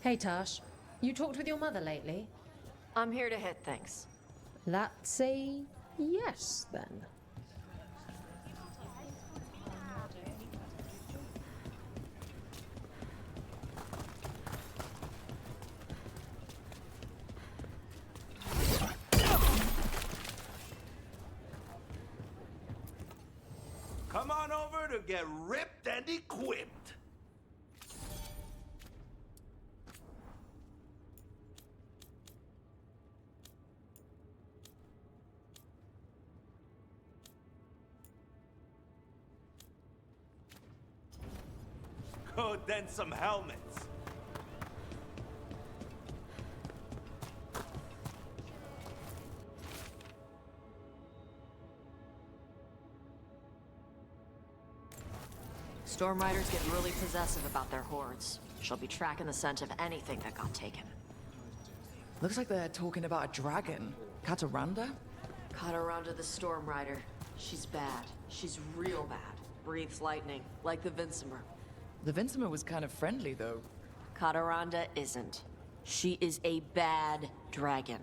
Hey Tash, you talked with your mother lately? I'm here to hit things. That's a yes then. Come on over to get ripped and equipped. Oh, then some helmets. Storm Riders get really possessive about their hordes. She'll be tracking the scent of anything that got taken. Looks like they're talking about a dragon. Cataranda? Kataranda the Storm Rider. She's bad. She's real bad. Breathes lightning, like the Vincimer. The Vincimer was kind of friendly, though. Kataranda isn't. She is a bad dragon.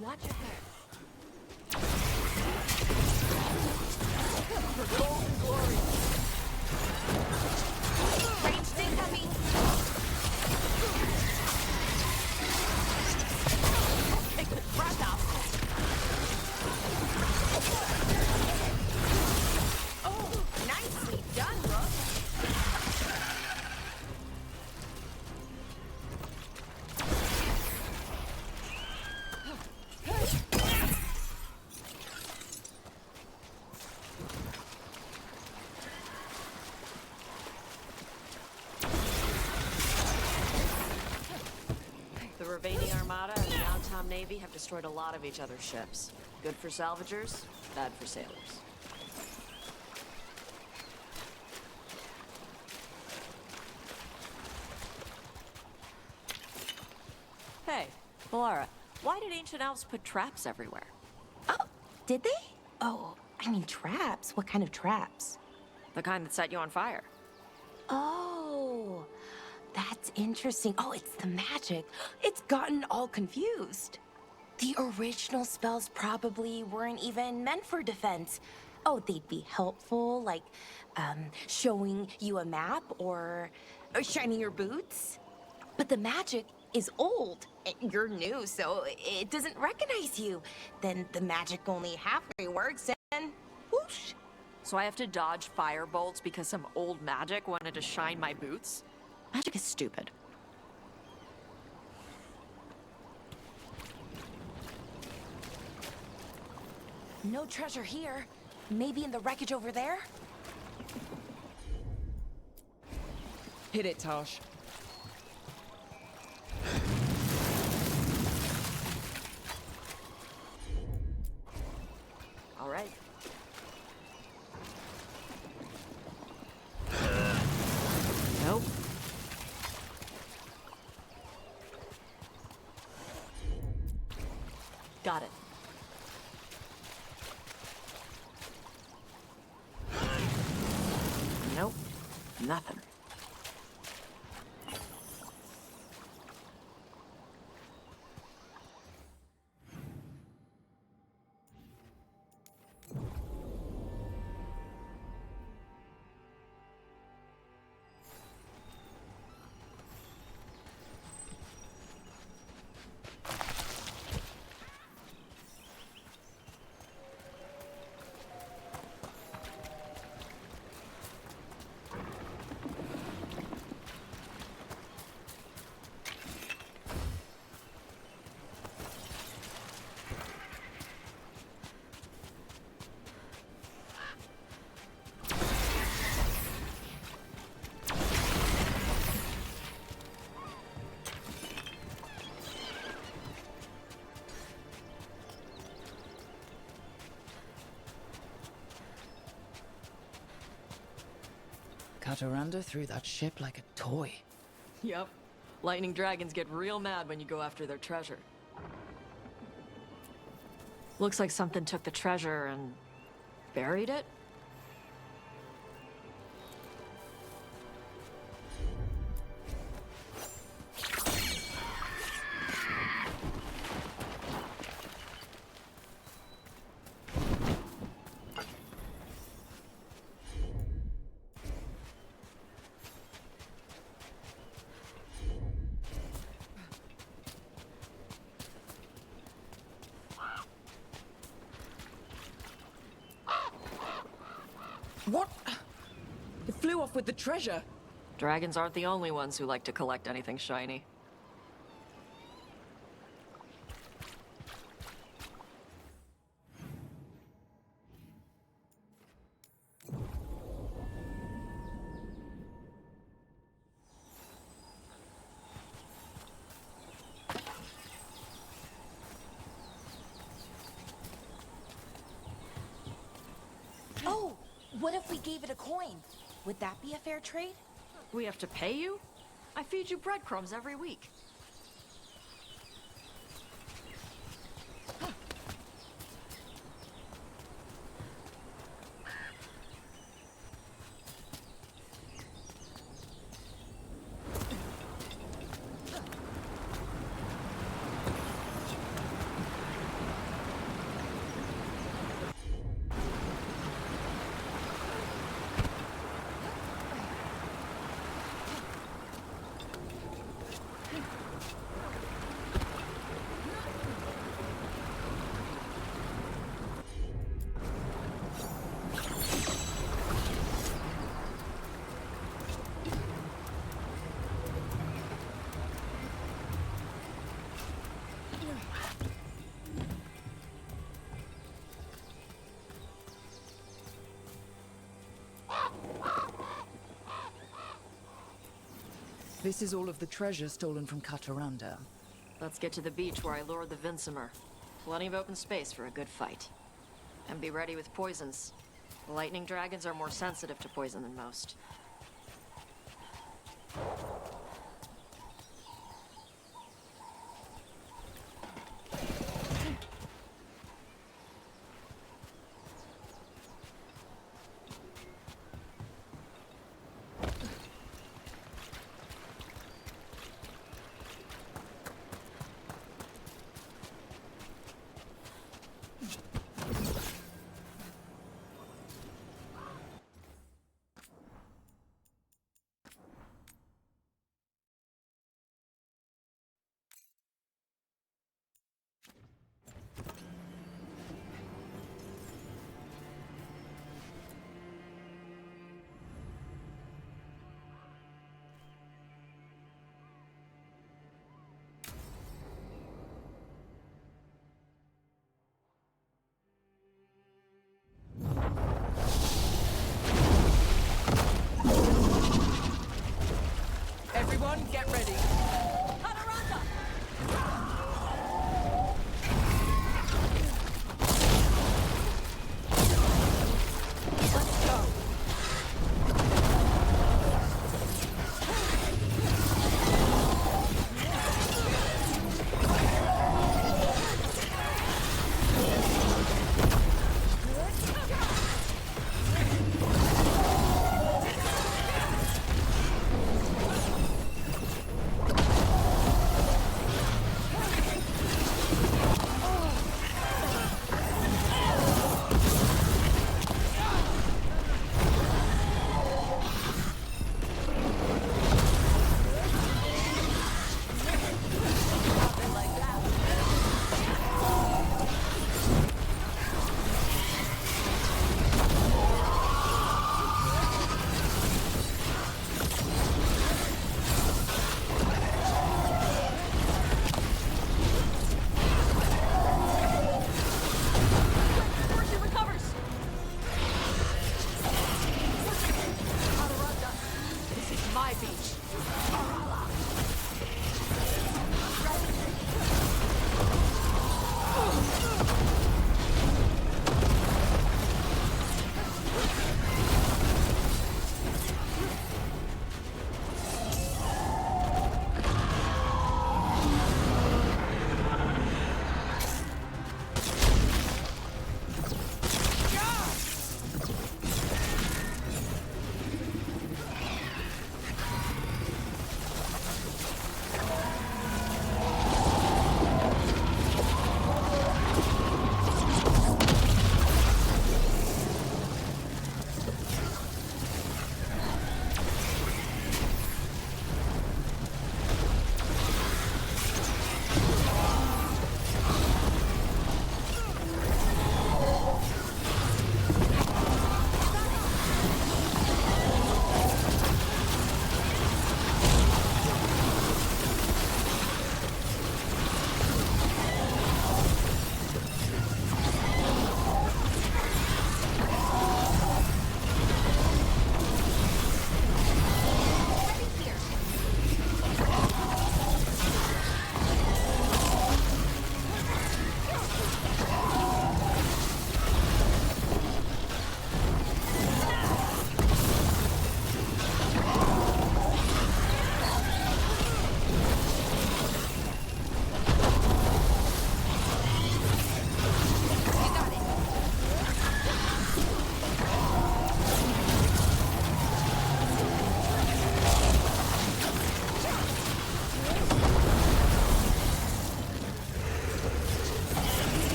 Watch your head. For golden glory. Ranged incoming. Take the breath out. Oh, nicely done, Rook. The Ravani Armada and the Downtown Navy have destroyed a lot of each other's ships. Good for salvagers, bad for sailors. Hey, Valara, why did ancient elves put traps everywhere? Oh, did they? Oh, I mean traps. What kind of traps? The kind that set you on fire. Oh, that's interesting. Oh, it's the magic. It's gotten all confused. The original spells probably weren't even meant for defense. Oh, they'd be helpful, like showing you a map or shining your boots. But the magic is old. You're new, so it doesn't recognize you. Then the magic only halfway works and whoosh. So I have to dodge fire bolts because some old magic wanted to shine my boots? Magic is stupid. No treasure here. Maybe in the wreckage over there? Hit it, Tosh. All right. Nope. Got it. Nope. Nothing. Cataranda threw that ship like a toy. Yep. Lightning dragons get real mad when you go after their treasure. Looks like something took the treasure and buried it. What? It flew off with the treasure. Dragons aren't the only ones who like to collect anything shiny. Oh, what if we gave it a coin? Would that be a fair trade? We have to pay you? I feed you breadcrumbs every week. This is all of the treasure stolen from Cataranda. Let's get to the beach where I lured the Vincimer. Plenty of open space for a good fight. And be ready with poisons. Lightning dragons are more sensitive to poison than most. Everyone, get ready. Let's go.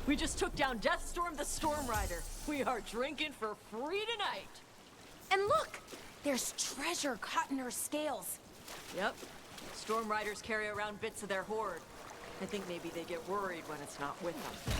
We just took down Deathstorm the Storm Rider. We are drinking for free tonight. And look! There's treasure caught in her scales. Yep. Storm Riders carry around bits of their hoard. I think maybe they get worried when it's not with them.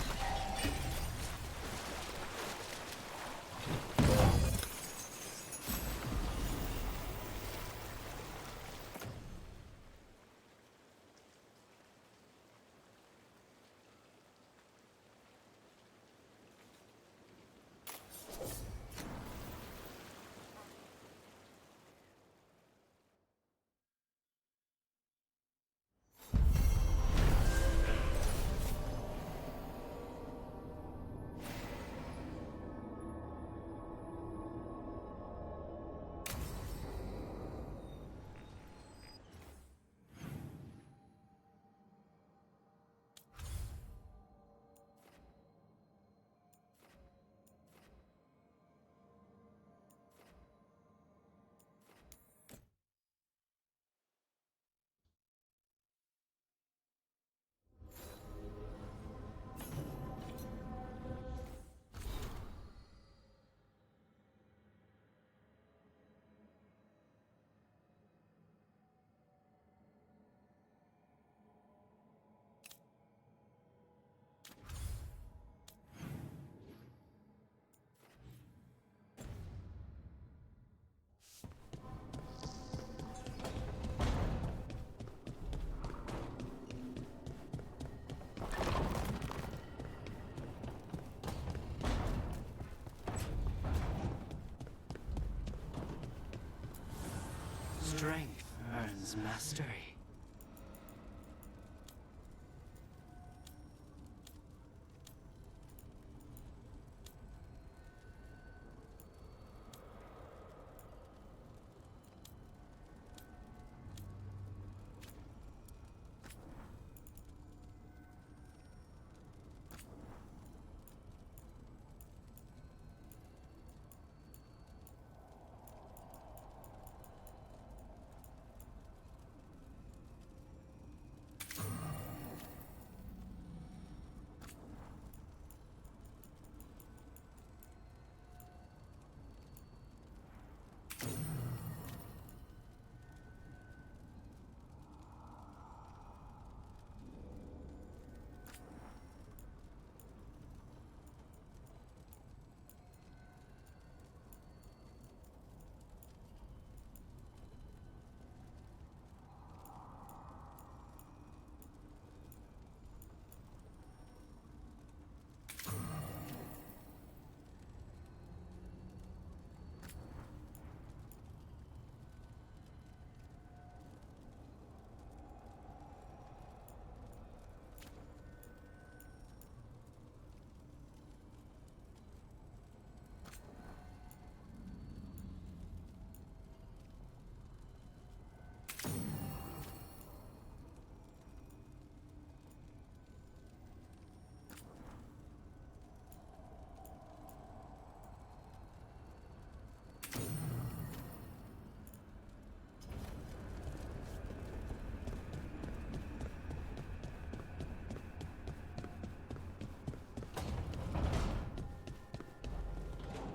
Strength earns mastery.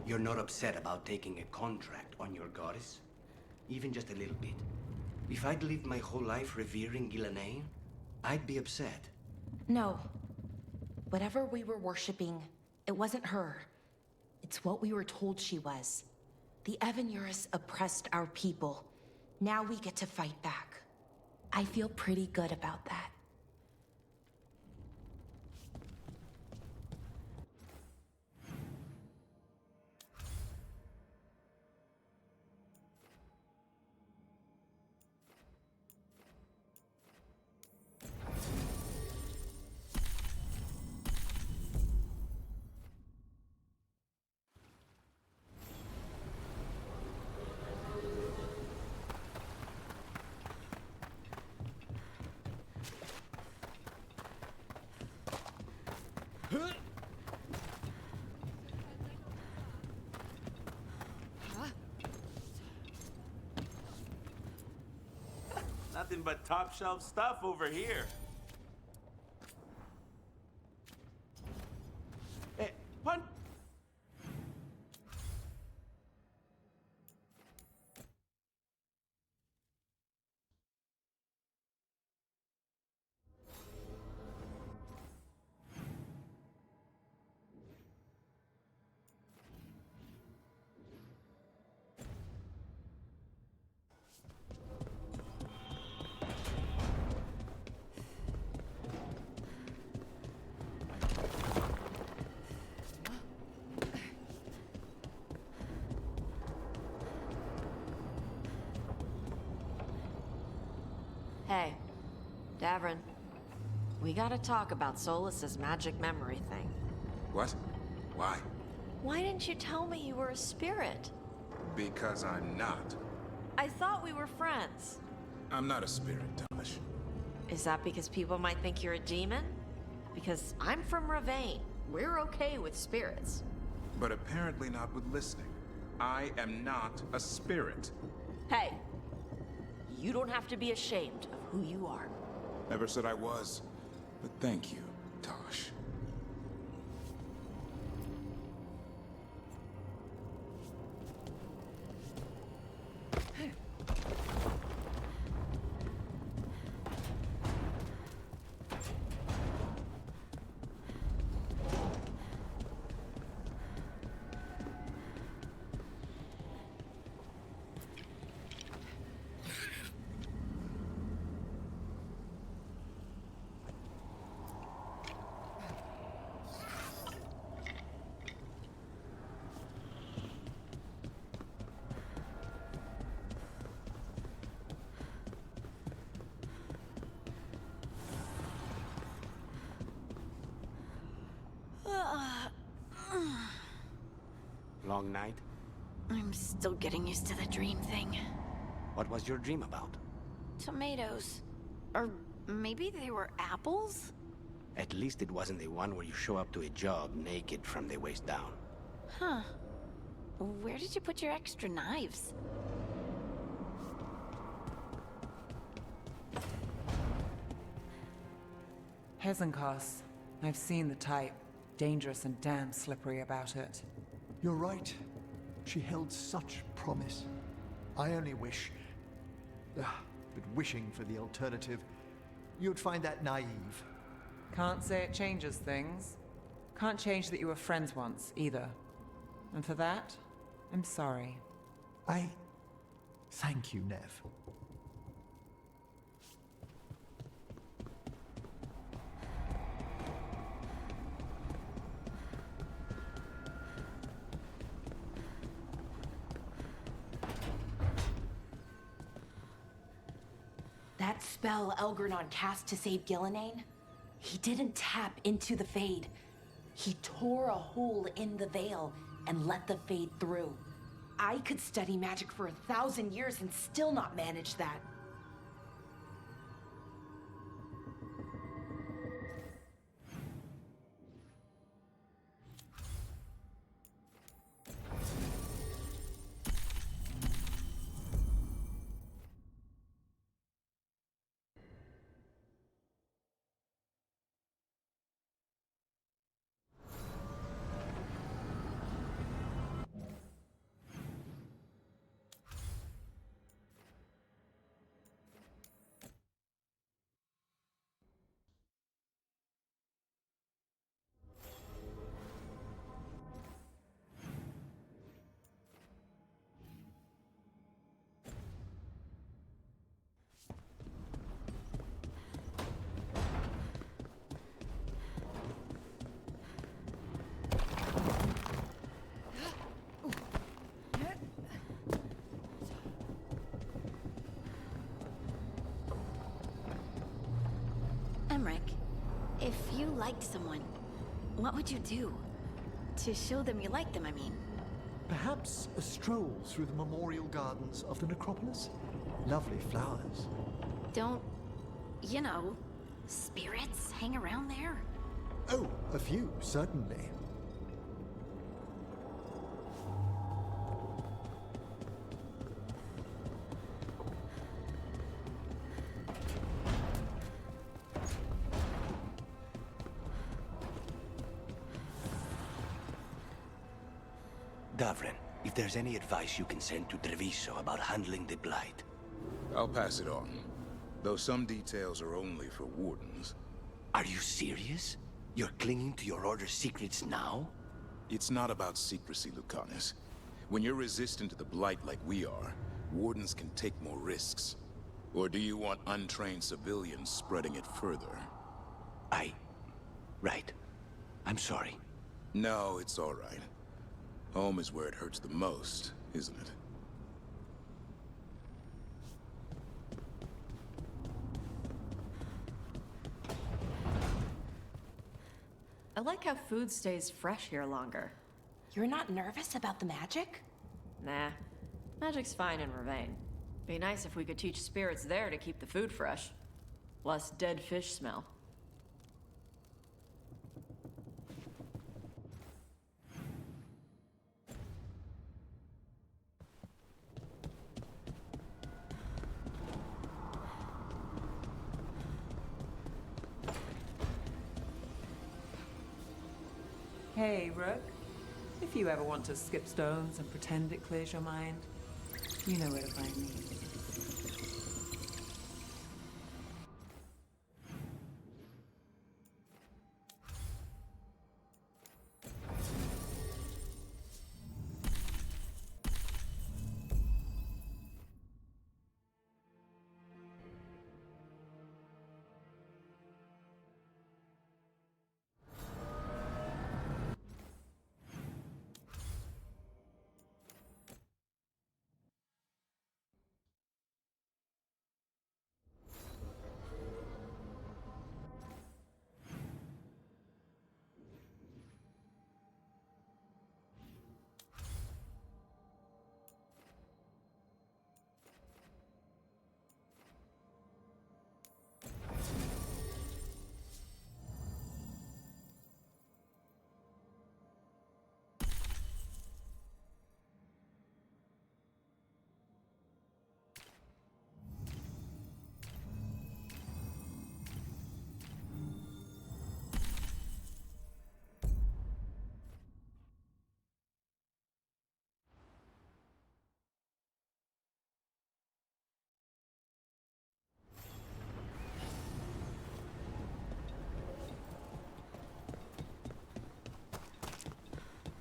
You're not upset about taking a contract on your goddess? Even just a little bit. If I'd lived my whole life revering Ghilanane, I'd be upset. No. Whatever we were worshipping, it wasn't her. It's what we were told she was. The Evanurus oppressed our people. Now we get to fight back. I feel pretty good about that. Nothing but top shelf stuff over here. Punch! Hey, Davrin. We gotta talk about Solus's magic memory thing. What? Why? Why didn't you tell me you were a spirit? Because I'm not. I thought we were friends. I'm not a spirit, Tosh. Is that because people might think you're a demon? Because I'm from Ravain. We're okay with spirits. But apparently not with listening. I am not a spirit. Hey, you don't have to be ashamed of who you are. Never said I was. But thank you, Tosh. Long night? I'm still getting used to the dream thing. What was your dream about? Tomatoes. Or maybe they were apples? At least it wasn't the one where you show up to a job naked from the waist down. Huh. Where did you put your extra knives? Hezenkos. I've seen the type. Dangerous and damn slippery about it. You're right. She held such promise. I only wish... but wishing for the alternative, you'd find that naive. Can't say it changes things. Can't change that you were friends once, either. And for that, I'm sorry. I... thank you, Nev. That spell Elgernon cast to save Gillenane, he didn't tap into the Fade. He tore a hole in the veil and let the Fade through. I could study magic for 1,000 years and still not manage that. Emmerich, if you liked someone, what would you do? To show them you like them, I mean. Perhaps a stroll through the memorial gardens of the necropolis? Lovely flowers. Don't, you know, spirits hang around there? Oh, a few, certainly. Davrin, if there's any advice you can send to Treviso about handling the Blight. I'll pass it on. Though some details are only for wardens. Are you serious? You're clinging to your order's secrets now? It's not about secrecy, Lucanus. When you're resistant to the Blight like we are, wardens can take more risks. Or do you want untrained civilians spreading it further? Right. I'm sorry. No, it's all right. Home is where it hurts the most, isn't it? I like how food stays fresh here longer. You're not nervous about the magic? Nah, magic's fine in Ravane. Be nice if we could teach spirits there to keep the food fresh. Less dead fish smell. Hey, Rook. If you ever want to skip stones and pretend it clears your mind, you know where to find me.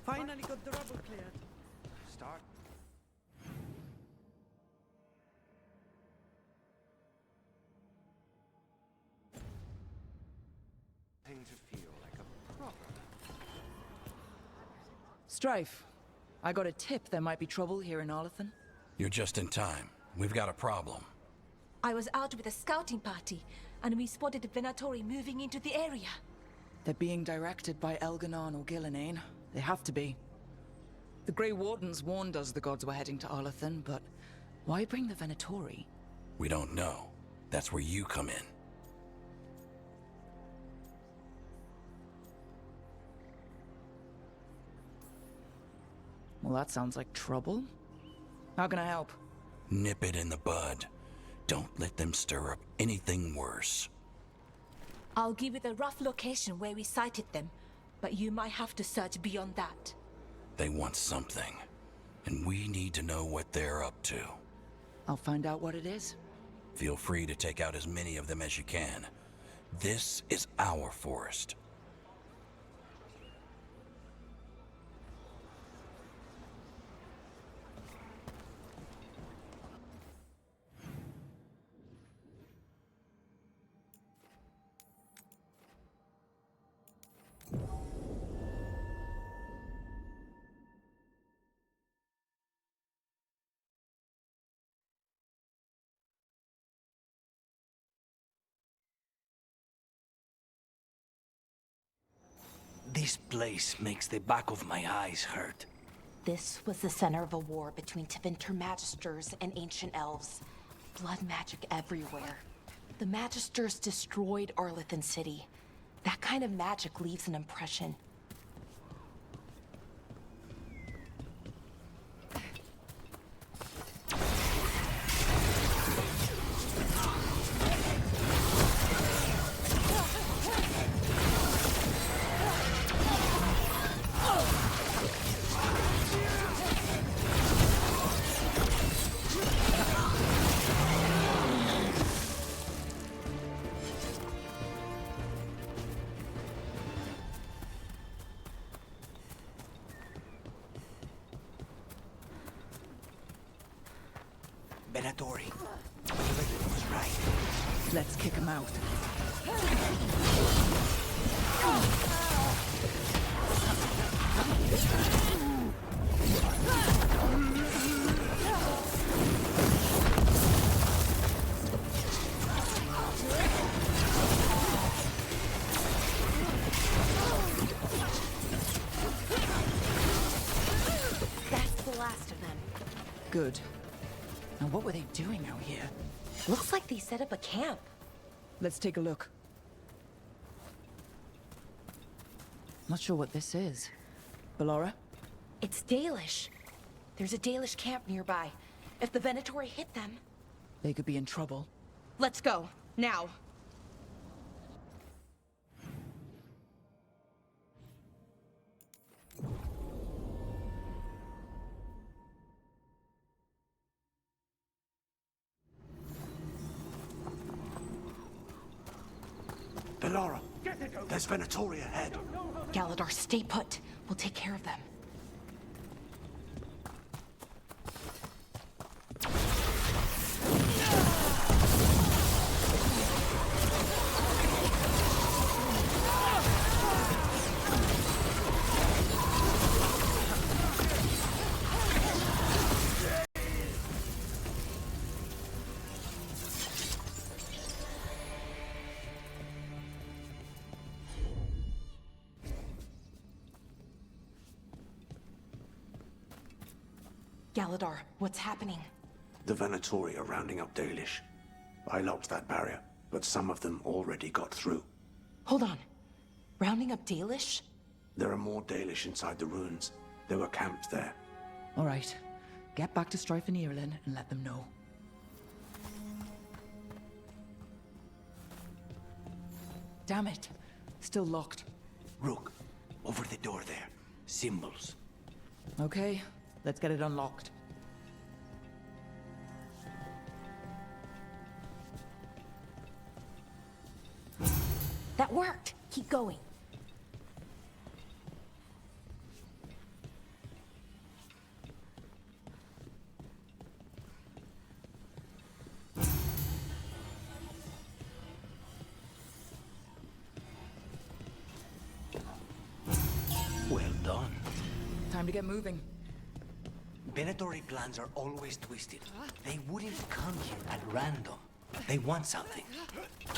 Finally got the rubble cleared. Start. To feel like a proper. Strife, I got a tip there might be trouble here in Arlethan. You're just in time. We've got a problem. I was out with a scouting party, and we spotted the Venatori moving into the area. They're being directed by Elganon or Gillenane. They have to be. The Grey Wardens warned us the gods were heading to Arlethan, but why bring the Venatori? We don't know. That's where you come in. Well, that sounds like trouble. How can I help? Nip it in the bud. Don't let them stir up anything worse. I'll give you the rough location where we sighted them, but you might have to search beyond that. They want something, and we need to know what they're up to. I'll find out what it is. Feel free to take out as many of them as you can. This is our forest. This place makes the back of my eyes hurt. This was the center of a war between Tevinter Magisters and ancient elves. Blood magic everywhere. The Magisters destroyed Arlethan City. That kind of magic leaves an impression. Venatori. Everything was right. Let's kick him out. That's the last of them. Good. Now what were they doing out here? Looks like they set up a camp. Let's take a look. Not sure what this is. Ballora? It's Dalish. There's a Dalish camp nearby. If the Venatori hit them... They could be in trouble. Let's go. Now. Ballora, there's Venatori ahead. Galadar, stay put. We'll take care of them. Galadar, what's happening? The Venatori are rounding up Dalish. I locked that barrier, but some of them already got through. Hold on. Rounding up Dalish? There are more Dalish inside the ruins. They were camped there. All right. Get back to Strife and Irulan and let them know. Damn it. Still locked. Rook, over the door there. Symbols. Okay, let's get it unlocked. That worked. Keep going. Well done. Time to get moving. Venatori plans are always twisted. They wouldn't come here at random. They want something.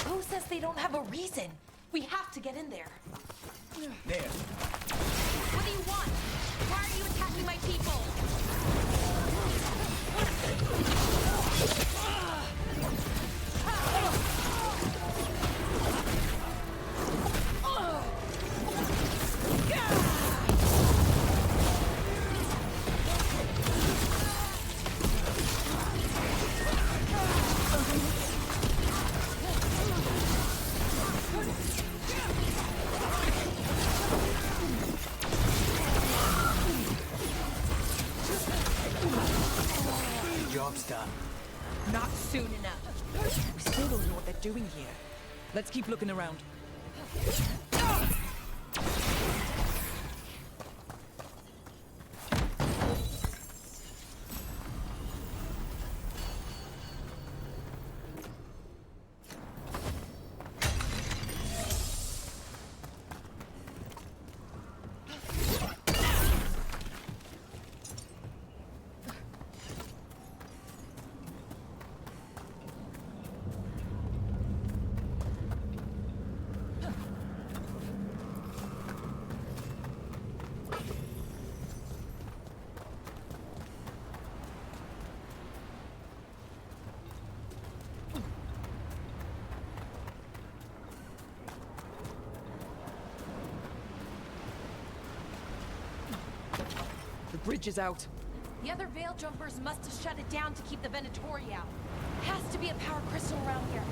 Who says they don't have a reason? We have to get in there. There. What do you want? Why are you attacking my people? Job's done. Not soon enough. We still don't know what they're doing here. Let's keep looking around. The bridge is out. The other Veil Jumpers must have shut it down to keep the Venatori out. Has to be a power crystal around here.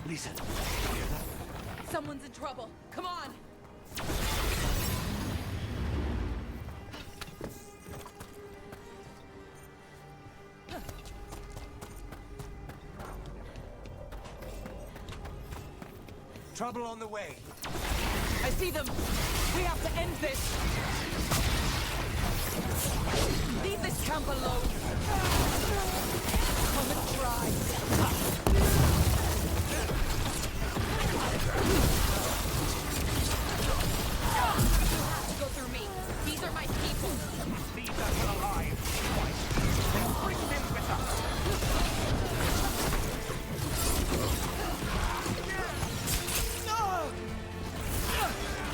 Listen. Someone's in trouble. Come on! Trouble on the way. I see them! We have to end this! Leave this camp alone! Come and try! Go through me. These are my people. Leave us alive. Then bring them with us.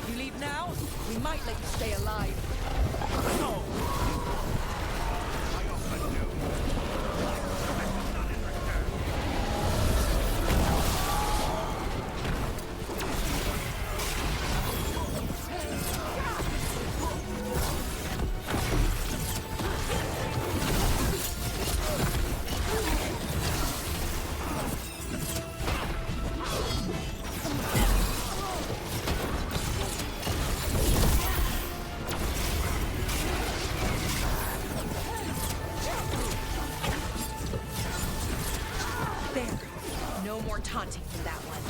You leave now, we might let you stay alive. No! I often do. But none in return. There. No more taunting from that one.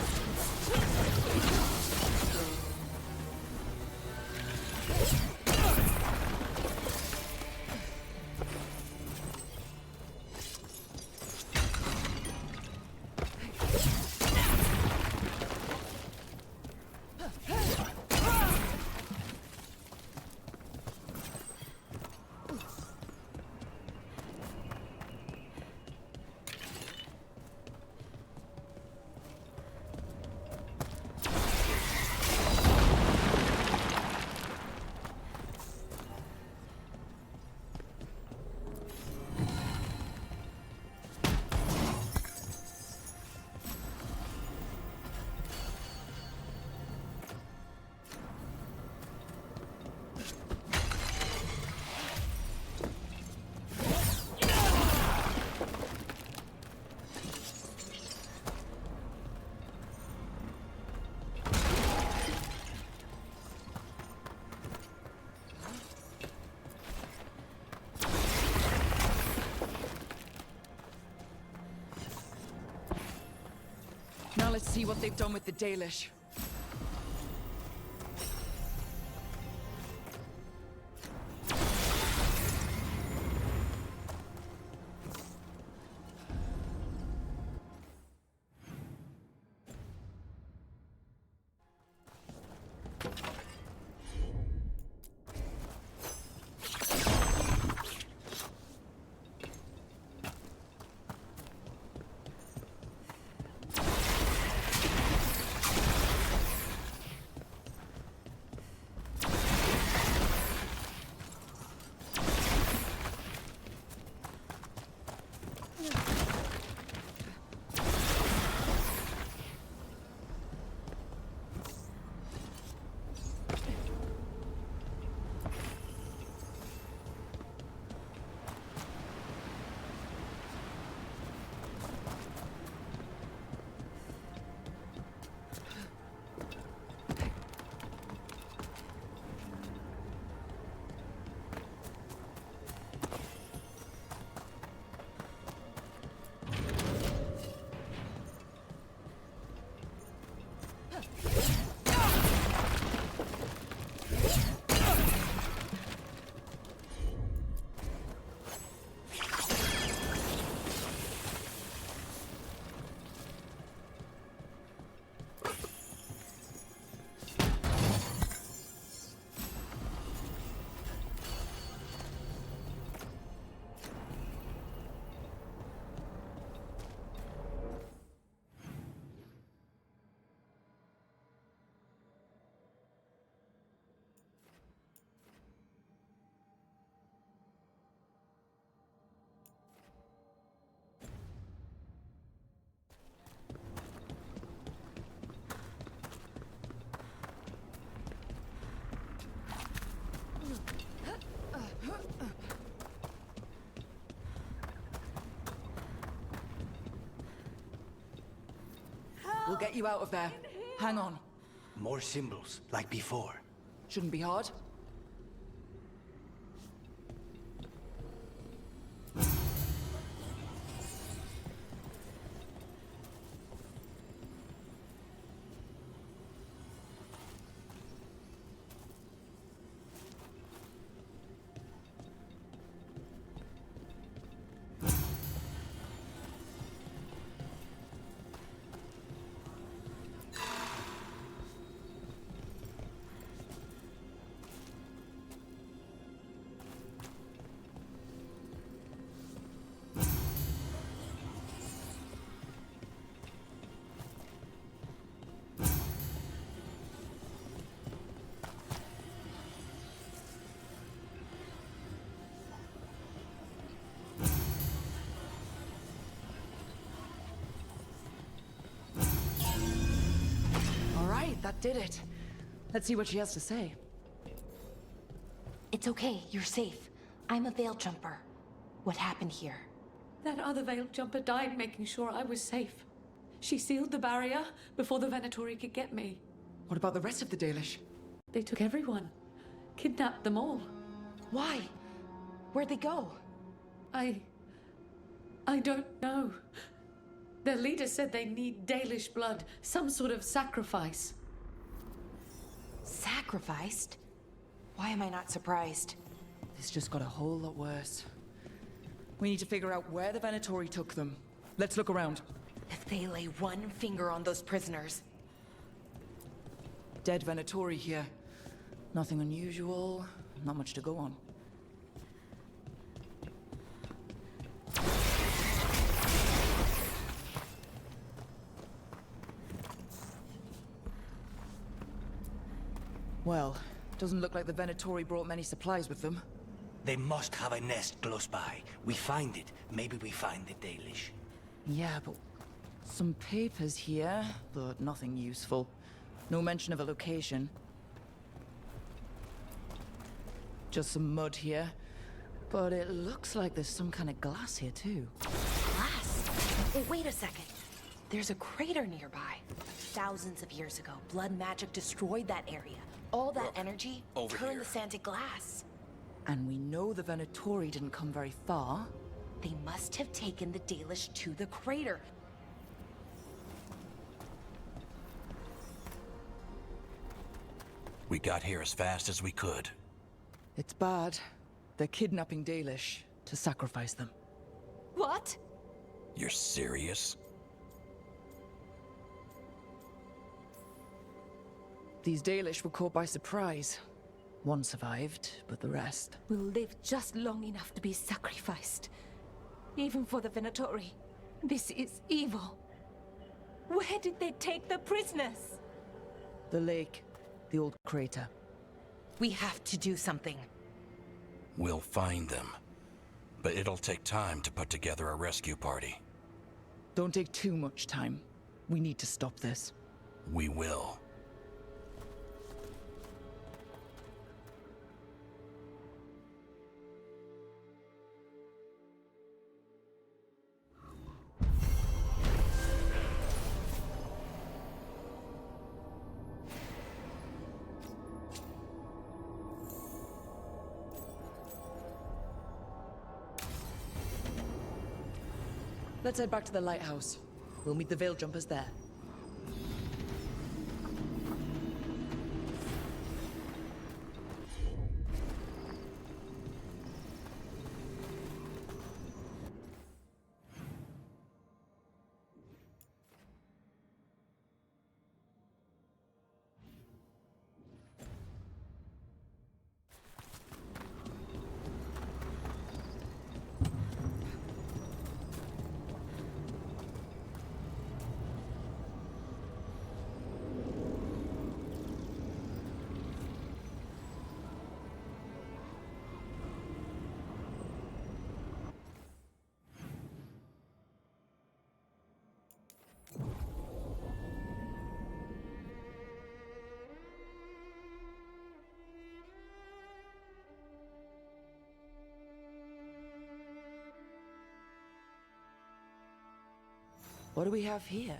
Now let's see what they've done with the Dalish. We'll get you out of there. Hang on. More symbols, like before. Shouldn't be hard. That did it. Let's see what she has to say. It's okay, you're safe. I'm a veil jumper. What happened here? That other veiled jumper died making sure I was safe. She sealed the barrier before the Venatori could get me. What about the rest of the Dalish? They took everyone. Kidnapped them all. Why? Where'd they go? I don't know. Their leader said they need Dalish blood, some sort of sacrifice. Sacrificed? Why am I not surprised? This just got a whole lot worse. We need to figure out where the Venatori took them. Let's look around. If they lay one finger on those prisoners... Dead Venatori here. Nothing unusual, not much to go on. Well, doesn't look like the Venatori brought many supplies with them. They must have a nest close by. We find it, maybe we find the Dalish. Yeah, but some papers here, but nothing useful. No mention of a location. Just some mud here. But it looks like there's some kind of glass here too. Glass? Oh, wait a second. There's a crater nearby. Thousands of years ago, blood magic destroyed that area. All that energy turned the sand to glass. And we know the Venatori didn't come very far. They must have taken the Dalish to the crater. We got here as fast as we could. It's bad. They're kidnapping Dalish to sacrifice them. What? You're serious? These Dalish were caught by surprise. One survived, but the rest... will live just long enough to be sacrificed. Even for the Venatori. This is evil. Where did they take the prisoners? The lake. The old crater. We have to do something. We'll find them. But it'll take time to put together a rescue party. Don't take too much time. We need to stop this. We will. Let's head back to the lighthouse. We'll meet the Veil Jumpers there. What do we have here?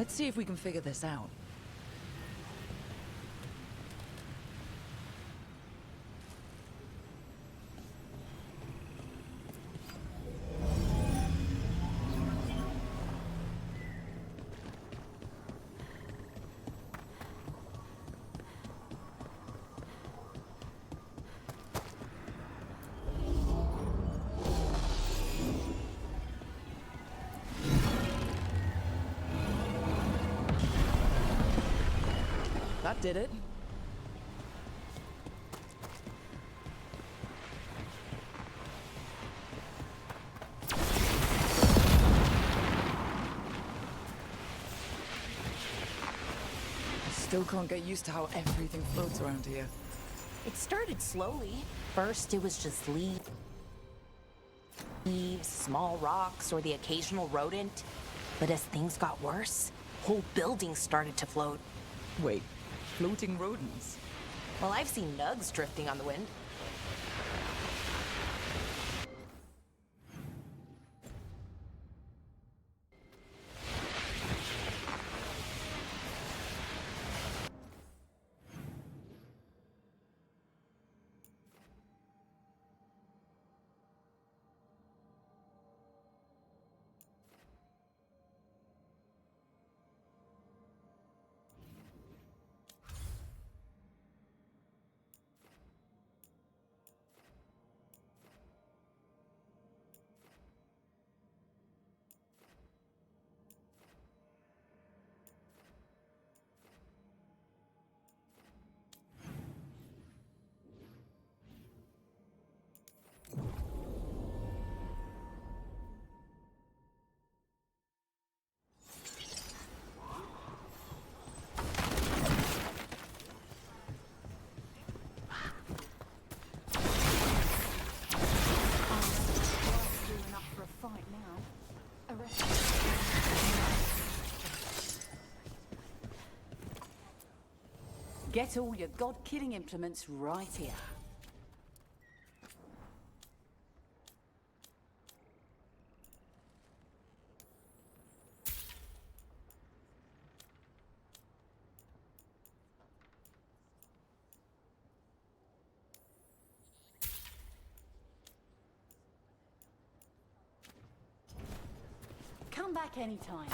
Let's see if we can figure this out. That did it. I still can't get used to how everything floats around here. It started slowly. First, it was just leaves, small rocks, or the occasional rodent. But as things got worse, whole buildings started to float. Wait, floating rodents? Well, I've seen nugs drifting on the wind. Get all your god-killing implements right here. Come back anytime.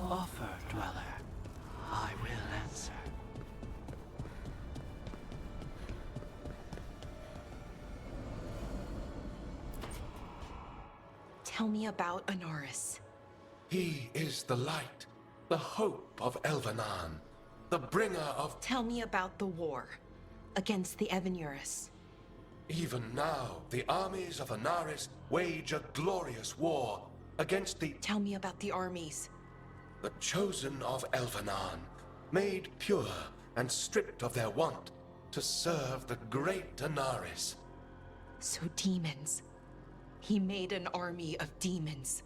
Offer, dweller. I will answer. Tell me about Anaris. He is the light, the hope of Elvenan, the bringer of... Tell me about the war against the Evenuris. Even now, the armies of Anaris wage a glorious war against the... Tell me about the armies. The chosen of Elvenan, made pure and stripped of their want to serve the great Anaris. So demons. He made an army of demons.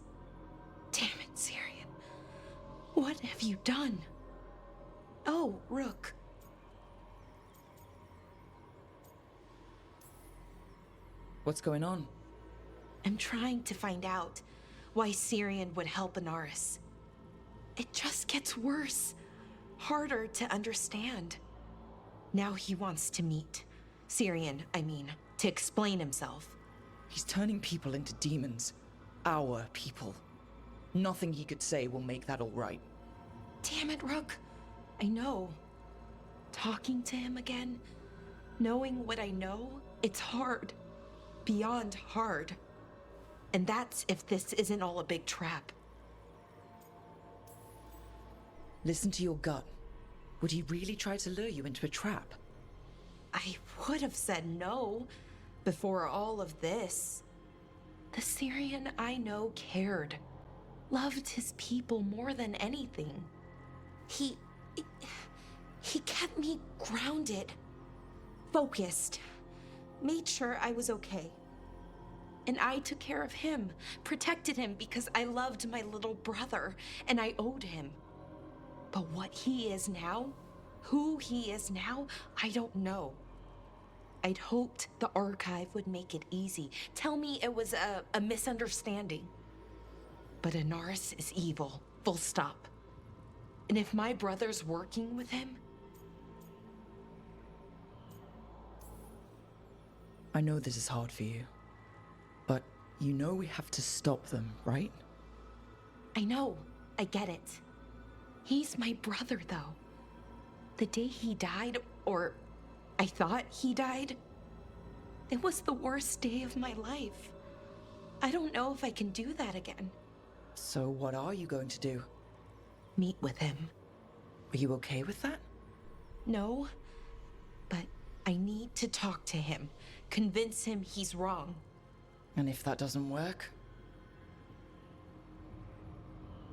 Damn it, Syrian. What have you done? Oh, Rook. What's going on? I'm trying to find out why Syrian would help Anaris. It just gets worse. Harder to understand. Now he wants to meet. Syrian, I mean, to explain himself. He's turning people into demons. Our people. Nothing he could say will make that all right. Damn it, Rook. I know. Talking to him again, knowing what I know, It's hard. Beyond hard. And that's if this isn't all a big trap. Listen to your gut. Would he really try to lure you into a trap? I would have said no before all of this. The Syrian I know cared. Loved his people more than anything. He kept me grounded. Focused. Made sure I was okay. And I took care of him, protected him because I loved my little brother and I owed him. But what he is now, who he is now, I don't know. I'd hoped the archive would make it easy. Tell me it was a misunderstanding. But Inaris is evil, full stop. And if my brother's working with him... I know this is hard for you, but you know we have to stop them, right? I know, I get it. He's my brother, though. The day he died, or I thought he died, it was the worst day of my life. I don't know if I can do that again. So what are you going to do? Meet with him. Are you okay with that? No, but I need to talk to him. Convince him he's wrong. And if that doesn't work?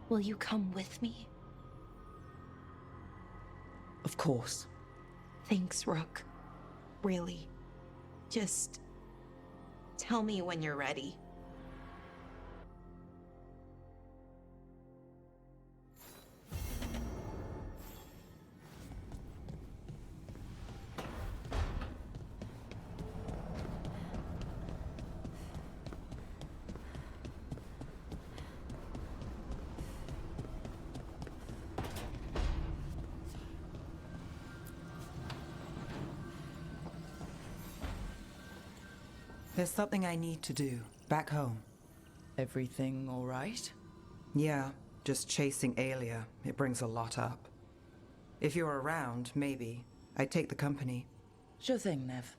Will you come with me? Of course. Thanks, Rook. Really. Just tell me when you're ready. There's something I need to do, back home. Everything all right? Yeah, just chasing Aelia. It brings a lot up. If you're around, maybe. I'd take the company. Sure thing, Nev.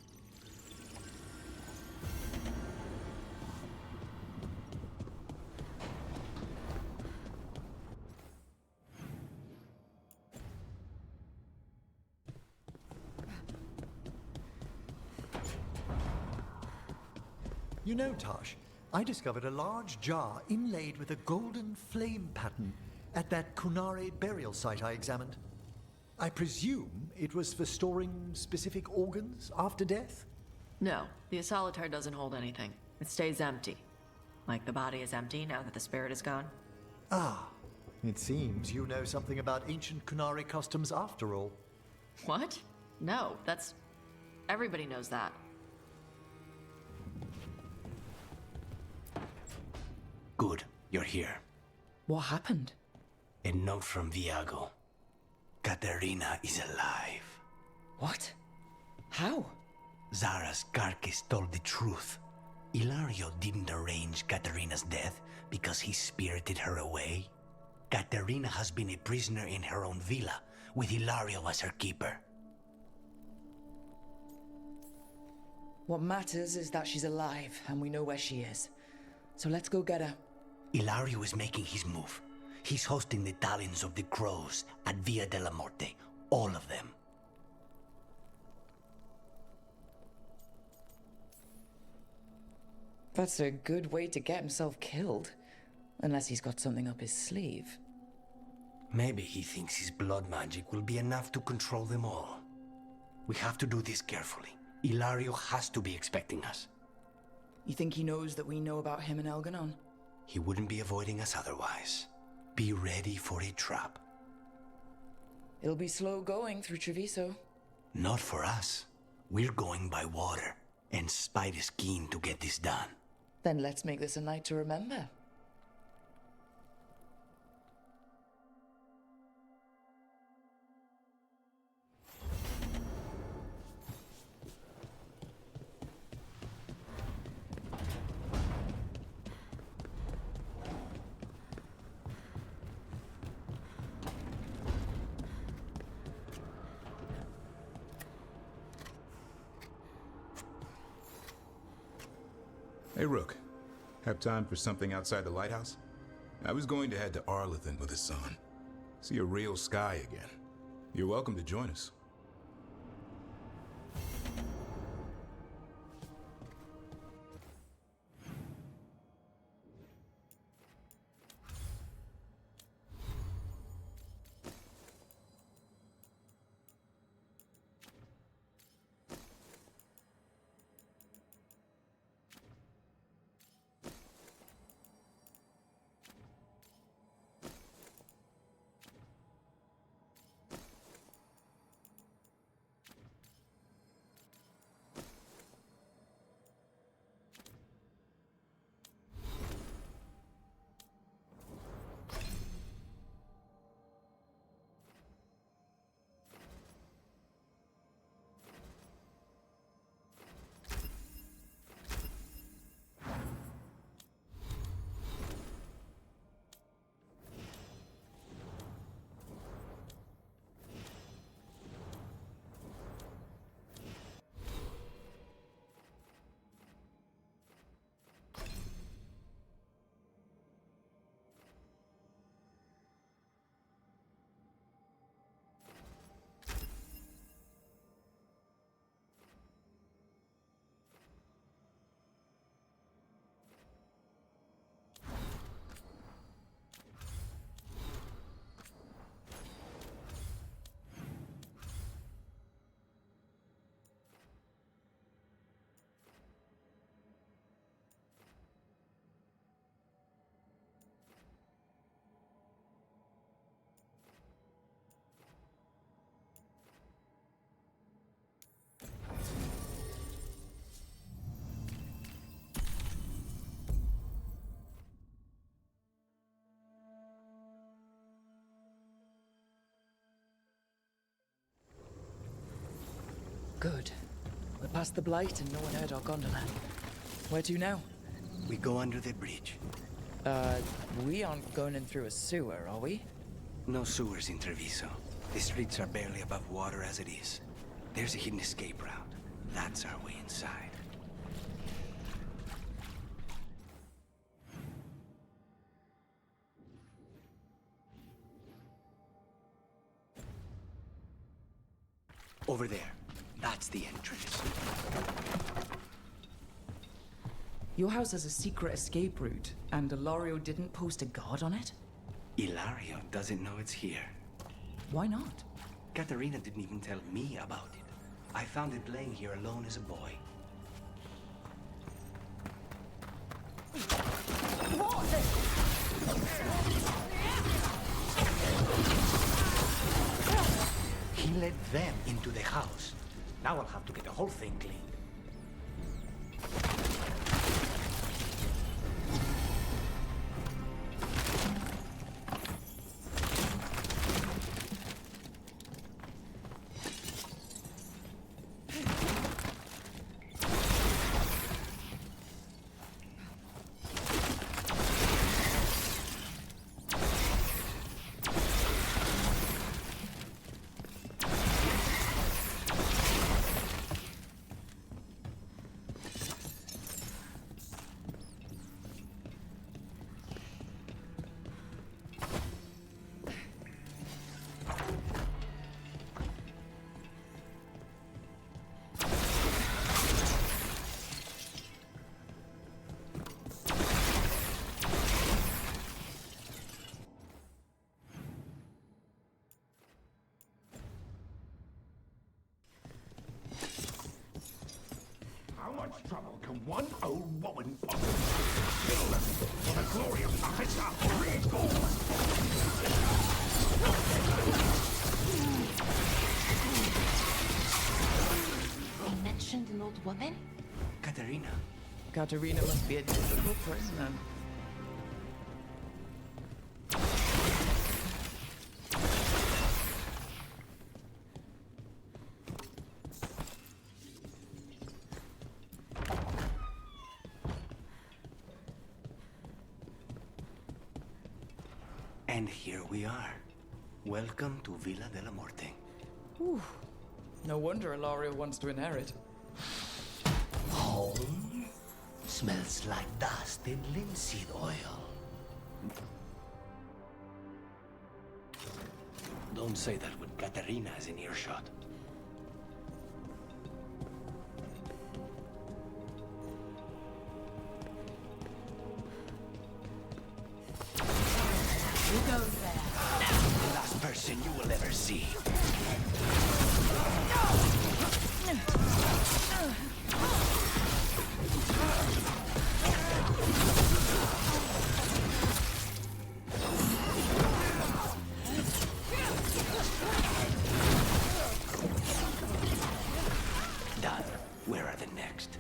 You know, Tosh, I discovered a large jar inlaid with a golden flame pattern at that Kunare burial site I examined. I presume it was for storing specific organs after death? No, the Asolitar doesn't hold anything. It stays empty. Like the body is empty now that the spirit is gone. Ah, it seems you know something about ancient Kunare customs after all. What? No, that's... Everybody knows that. Good, you're here. What happened? A note from Viago. Katerina is alive. What? How? Zara's carcass told the truth. Ilario didn't arrange Katerina's death because he spirited her away. Katerina has been a prisoner in her own villa, with Ilario as her keeper. What matters is that she's alive, and we know where she is. So let's go get her. Ilario is making his move. He's hosting the Talons of the Crows at Via della Morte. All of them. That's a good way to get himself killed. Unless he's got something up his sleeve. Maybe he thinks his blood magic will be enough to control them all. We have to do this carefully. Ilario has to be expecting us. You think he knows that we know about him and Elganon? He wouldn't be avoiding us otherwise. Be ready for a trap. It'll be slow going through Treviso. Not for us. We're going by water, and Spite is keen to get this done. Then let's make this a night to remember. Hey, Rook. Have time for something outside the lighthouse? I was going to head to Arlathan with the sun. See a real sky again. You're welcome to join us. Good. We're past the Blight and no one heard our gondola. Where to now? We go under the bridge. We aren't going in through a sewer, are we? No sewers in Treviso. The streets are barely above water as it is. There's a hidden escape route. That's our way inside. Over there. That's the entrance. Your house has a secret escape route, and Ilario didn't post a guard on it? Ilario doesn't know it's here. Why not? Katerina didn't even tell me about it. I found it laying here alone as a boy. He led them into the house. Now I'll have to get the whole thing cleaned. How much trouble can one old woman possibly kill them for the glory of Mahisa Reborn? They mentioned an old woman? Katerina. Katerina must be a difficult prisoner. And here we are. Welcome to Villa de la Morte. Whew. No wonder Ilario wants to inherit. Home? Smells like dust and linseed oil. Don't say that when Katerina is in earshot. Who goes there? The last person you will ever see. Done. Where are the next?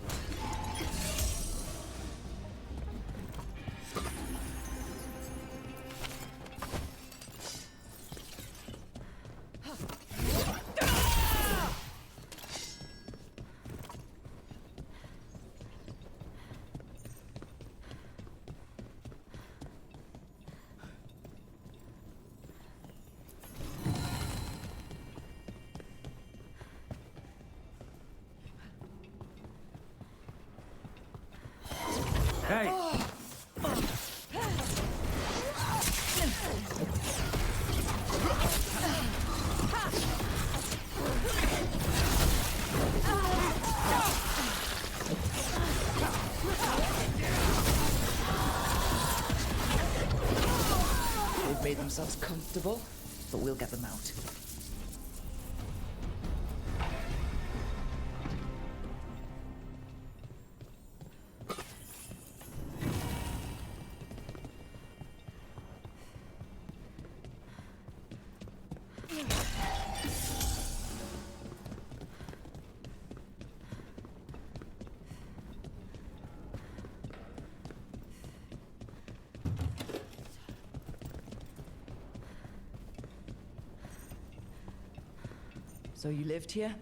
Hey! They've made themselves comfortable, but we'll get them out. So you lived here?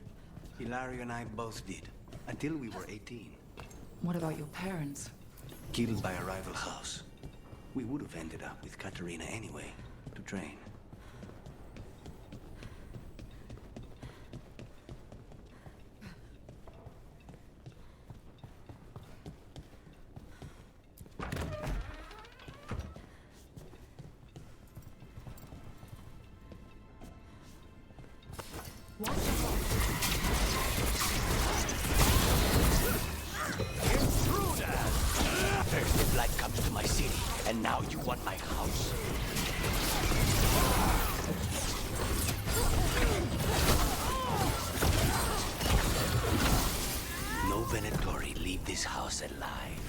Hilario and I both did, until we were 18. What about your parents? Killed by a rival house. We would have ended up with Katerina anyway, to train. First the blood comes to my city, and now you want my house. No Venatori leave this house alive.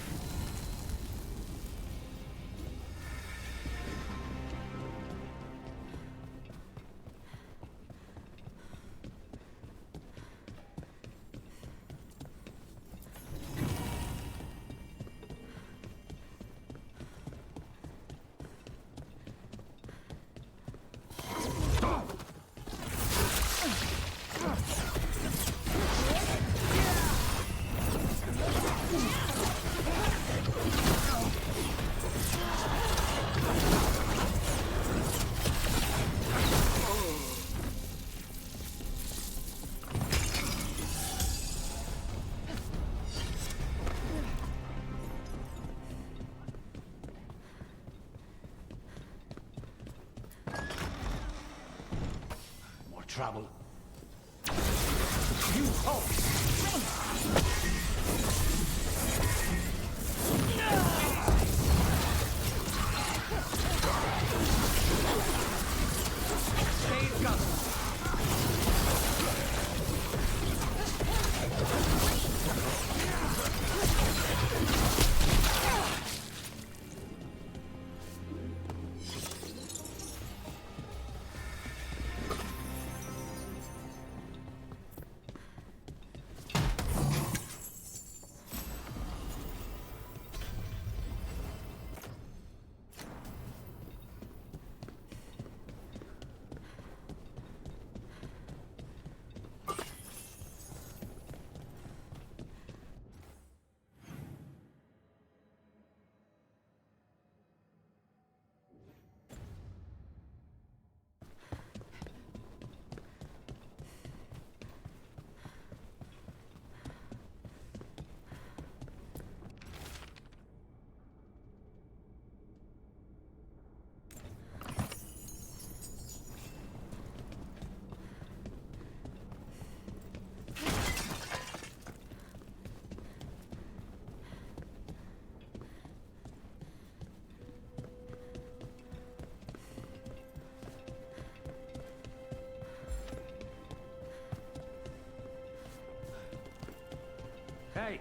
Trouble. You Hey!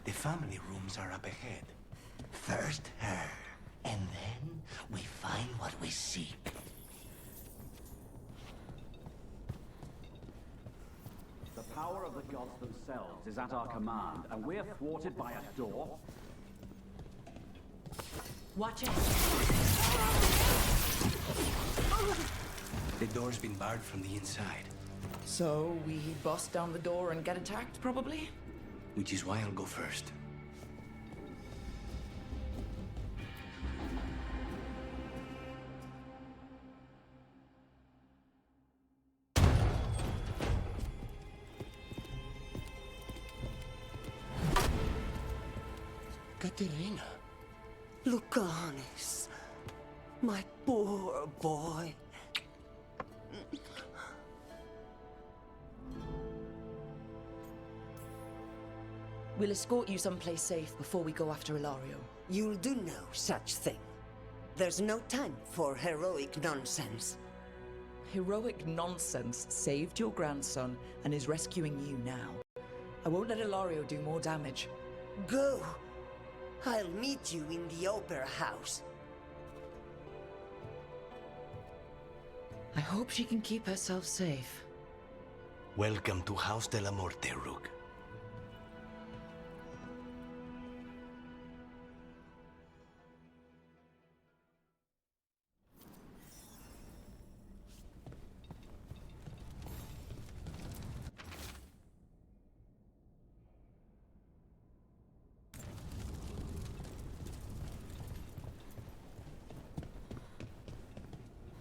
The family rooms are up ahead. First her, and then we find what we seek. The power of the gods themselves is at our command, and we're thwarted by a door? Watch it. The door's been barred from the inside, So we bust down the door and get attacked, probably? which is why I'll go first. Katerina. Lucanis. My poor boy. We'll escort you someplace safe before we go after Ilario. You'll do no such thing. There's no time for heroic nonsense. Heroic nonsense saved your grandson and is rescuing you now. I won't let Ilario do more damage. Go. I'll meet you in the opera house. I hope she can keep herself safe. Welcome to House de la Morte, Rook.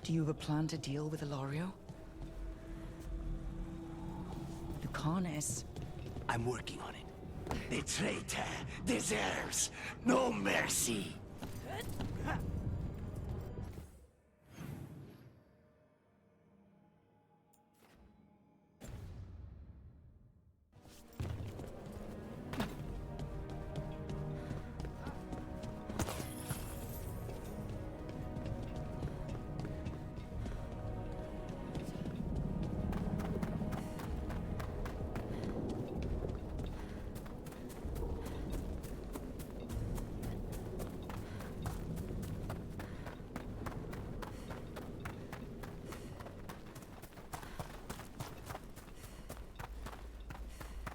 Do you have a plan to deal with Ilario? Lucanis. I'm working on it. The traitor deserves no mercy.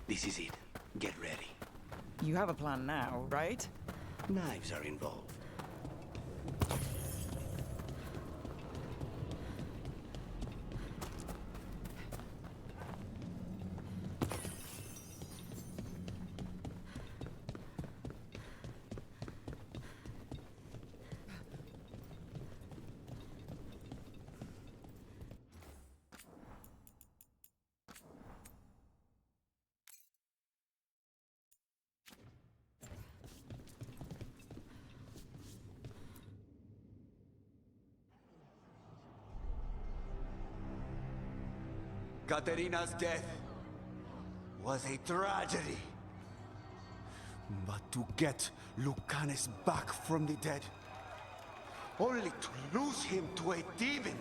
This is it. Get ready. You have a plan now, right? Knives are involved. Katerina's death was a tragedy. But to get Lucanis back from the dead, only to lose him to a demon.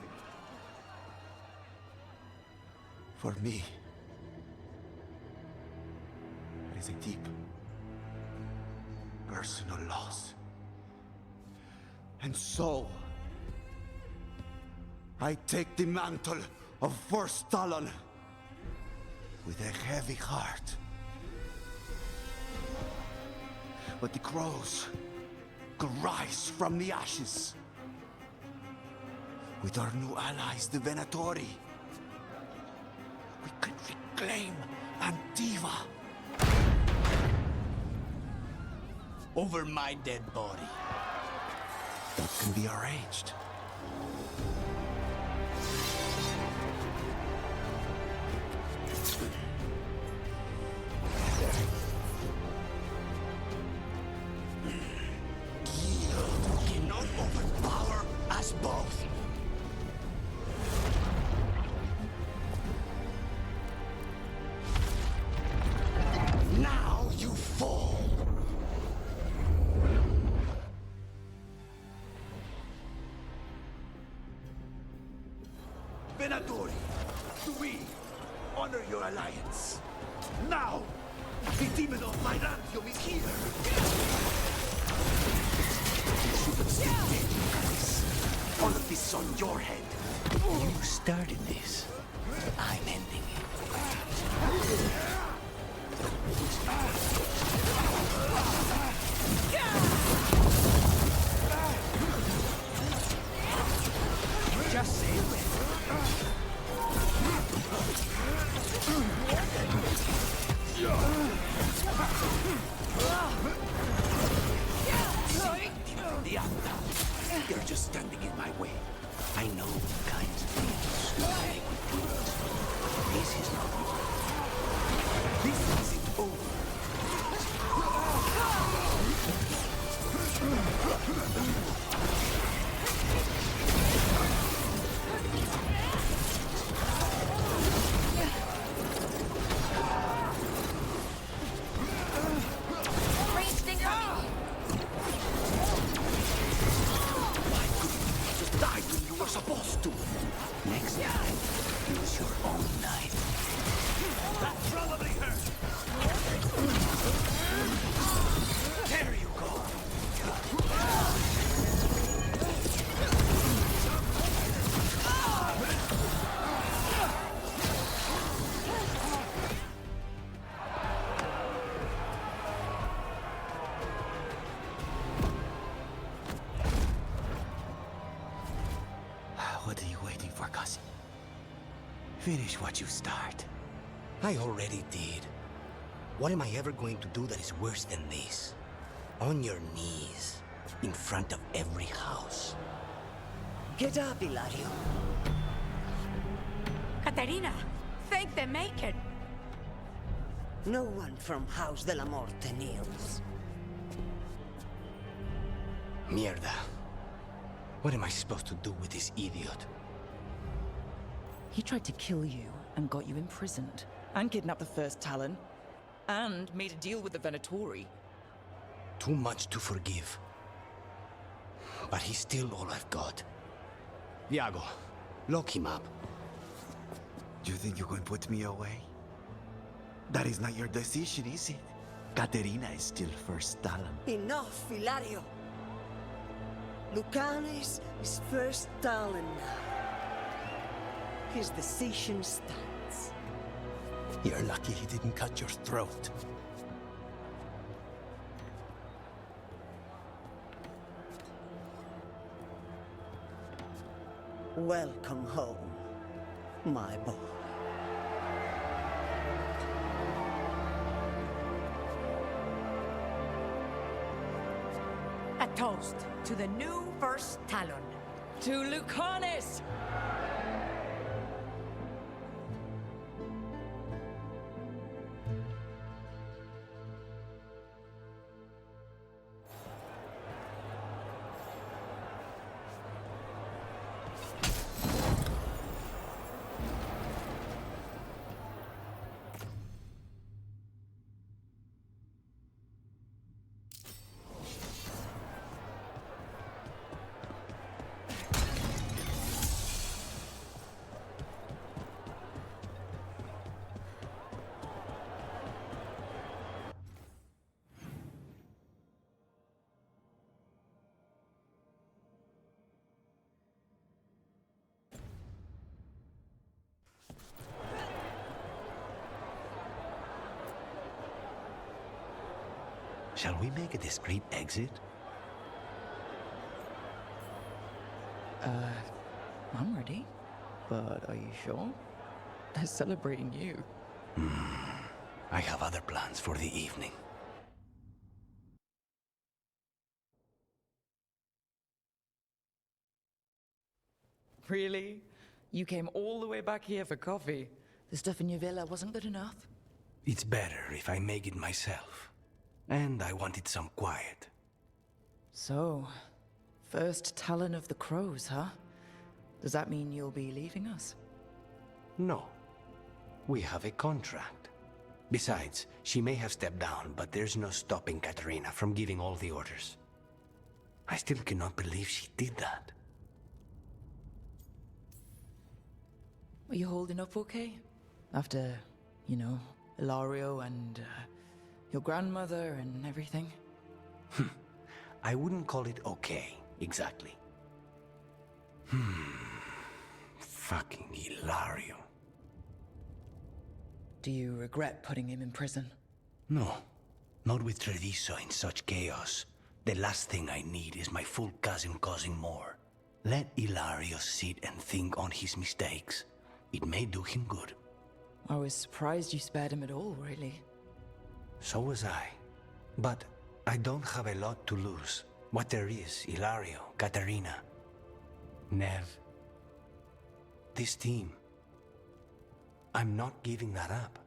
For me, it is a deep, personal loss. And so, I take the mantle of First Talon with a heavy heart. But the crows could rise from the ashes. With our new allies, the Venatori, we could reclaim Antiva. Over my dead body. That can be arranged. honor your alliance. Now! The demon of Virantium is here! All of this is on your head. You started this. I'm ending it. Just say it. You're just standing in my way. I know what kinds of things you play with demons. This is not one. This isn't over. Ranged incoming! Just died when you were supposed to. Next time, use your own knife. That probably hurt. There you go. What are you waiting for, cousin? Finish what you start. I already did. What am I ever going to do that is worse than this? On your knees, in front of every house. Get up, Hilario. Caterina, thank the Maker. No one from House de la Morte kneels. Mierda. What am I supposed to do with this idiot? He tried to kill you and got you imprisoned, and kidnapped the first Talon, and made a deal with the Venatori. Too much to forgive. But he's still all I've got. Iago, lock him up. You think you can put me away? That is not your decision, is it? Caterina is still first Talon. Enough, Hilario. Lucanes is first Talon now. His decision stands. You're lucky he didn't cut your throat. Welcome home, my boy. A toast to the new first Talon. To Lucanis! Shall we make a discreet exit? I'm ready. But are you sure? They're celebrating you. I have other plans for the evening. Really? You came all the way back here for coffee? The stuff in your villa wasn't good enough? It's better if I make it myself. And I wanted some quiet. So, first Talon of the Crows, huh? Does that mean you'll be leaving us? No. We have a contract. Besides, she may have stepped down, but there's no stopping Caterina from giving all the orders. I still cannot believe she did that. Are you holding up okay? After, you know, Ilario and your grandmother and everything. I wouldn't call it okay, exactly. Fucking Ilario. Do you regret putting him in prison? No, not with Treviso in such chaos. The last thing I need is my full cousin causing more. Let Ilario sit and think on his mistakes. It may do him good. I was surprised you spared him at all, really. So was I. But I don't have a lot to lose. What there is, Ilario, Katerina, Nev, this team. I'm not giving that up.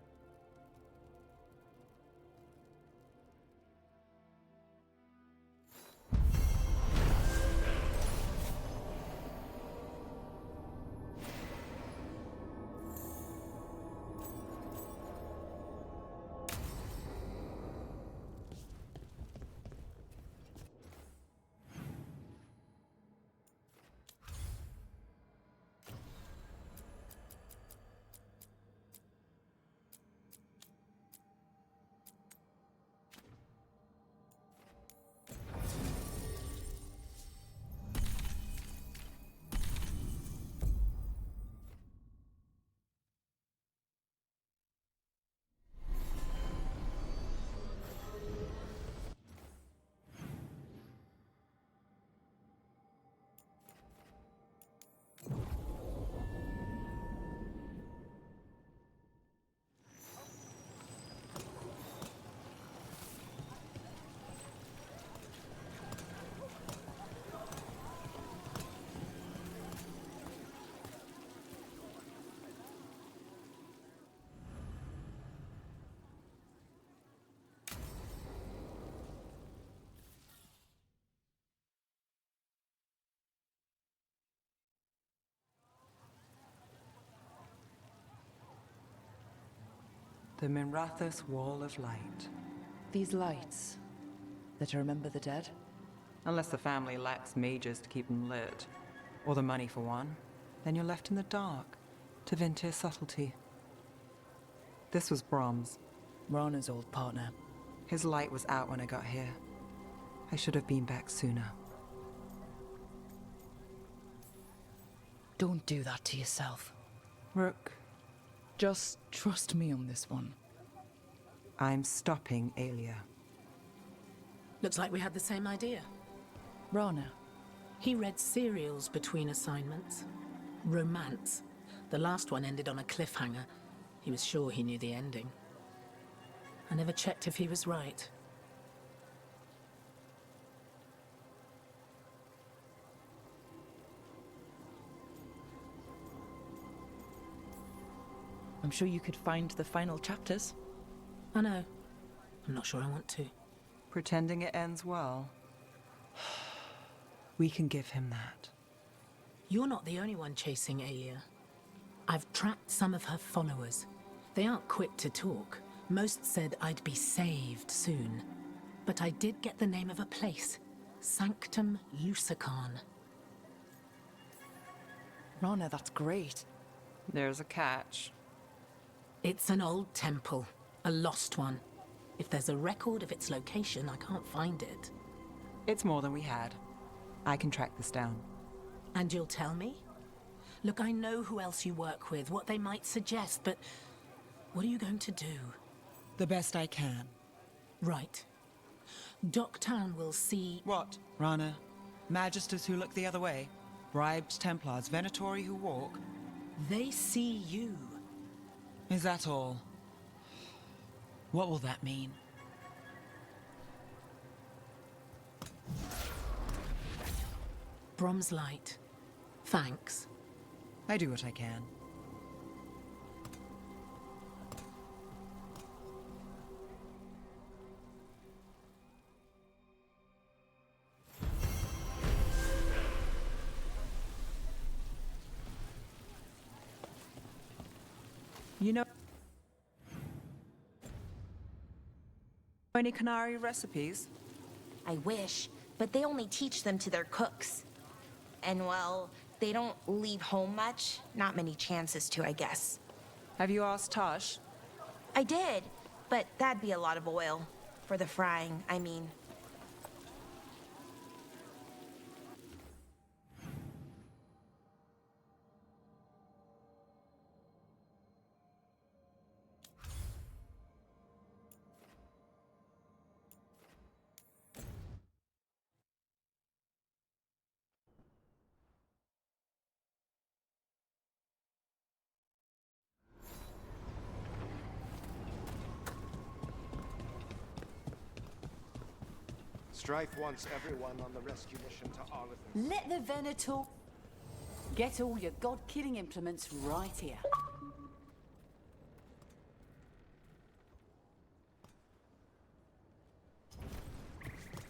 The Minrathous Wall of Light. These lights, they're to remember the dead? Unless the family lacks mages to keep them lit, or the money for one, then you're left in the dark to Ventir subtlety. This was Brahms. Rana's old partner. His light was out when I got here. I should have been back sooner. Don't do that to yourself. Rook. Just trust me on this one. I'm stopping Aelia. Looks like we had the same idea. Rana. He read serials between assignments. Romance. The last one ended on a cliffhanger. He was sure he knew the ending. I never checked if he was right. I'm sure you could find the final chapters. I know. I'm not sure I want to. Pretending it ends well. We can give him that. You're not the only one chasing Aelia. I've tracked some of her followers. They aren't quick to talk. Most said I'd be saved soon. But I did get the name of a place. Sanctum Lucican. Rana, that's great. There's a catch. It's an old temple. A lost one. If there's a record of its location, I can't find it. It's more than we had. I can track this down. And you'll tell me? Look, I know who else you work with, what they might suggest, but what are you going to do? The best I can. Right. Docktown will see... What, Rana? Magisters who look the other way? Bribed Templars, Venatori who walk? They see you. Is that all? What will that mean? Brom's light. Thanks. I do what I can. You know any Canary recipes? I wish, but they only teach them to their cooks. And well, they don't leave home much. Not many chances to, I guess. Have you asked Tosh? I did, but that'd be a lot of oil. For the frying, I mean. Strife wants everyone on the rescue mission to Arlington. Let the Venator get all your god-killing implements right here.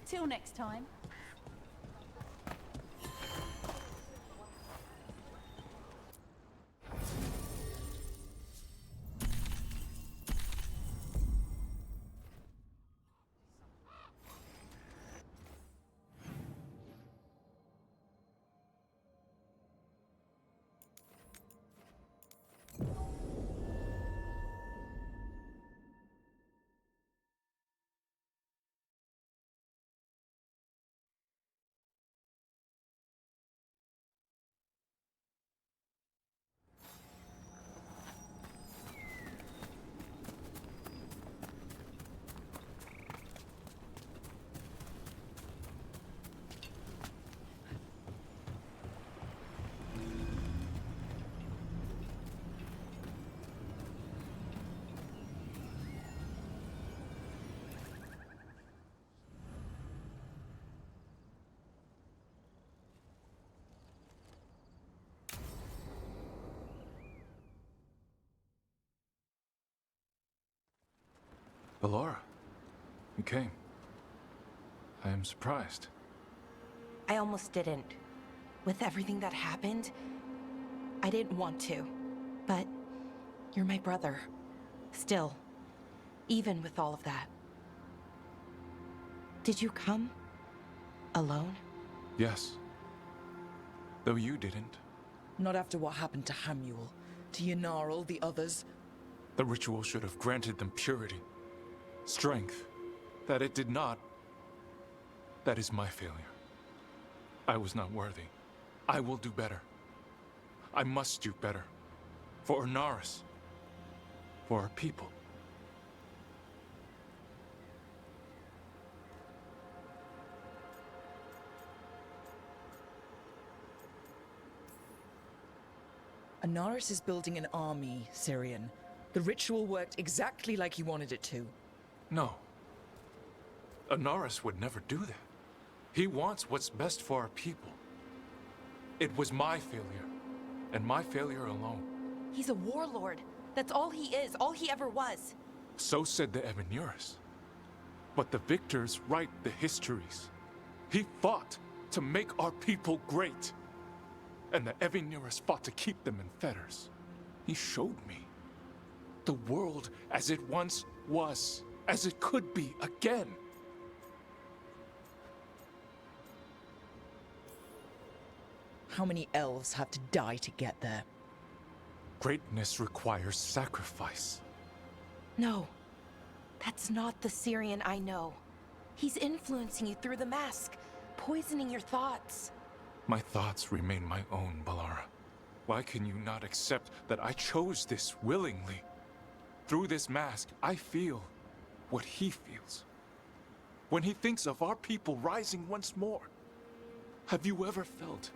Till next time. Ballora, you came. I am surprised. I almost didn't. With everything that happened, I didn't want to. But you're my brother. Still. Even with all of that. Did you come? Alone? Yes. Though you didn't. Not after what happened to Hamuel, to Yanarl, the others. The ritual should have granted them purity. Strength. That it did not. That is my failure. I was not worthy. I will do better. I must do better. For Ernaris. For our people. Ernaris is building an army, Syrian. The ritual worked exactly like he wanted it to. No. Ernaris would never do that. He wants what's best for our people. It was my failure, and my failure alone. He's a warlord. That's all he is, all he ever was. So said the Evanuris. But the victors write the histories. He fought to make our people great. And the Evanuris fought to keep them in fetters. He showed me the world as it once was, as it could be again. How many elves have to die to get there? Greatness requires sacrifice. No. That's not the Syrian I know. He's influencing you through the mask, poisoning your thoughts. My thoughts remain my own, Ballora. Why can you not accept that I chose this willingly? Through this mask, I feel what he feels. When he thinks of our people rising once more, have you ever felt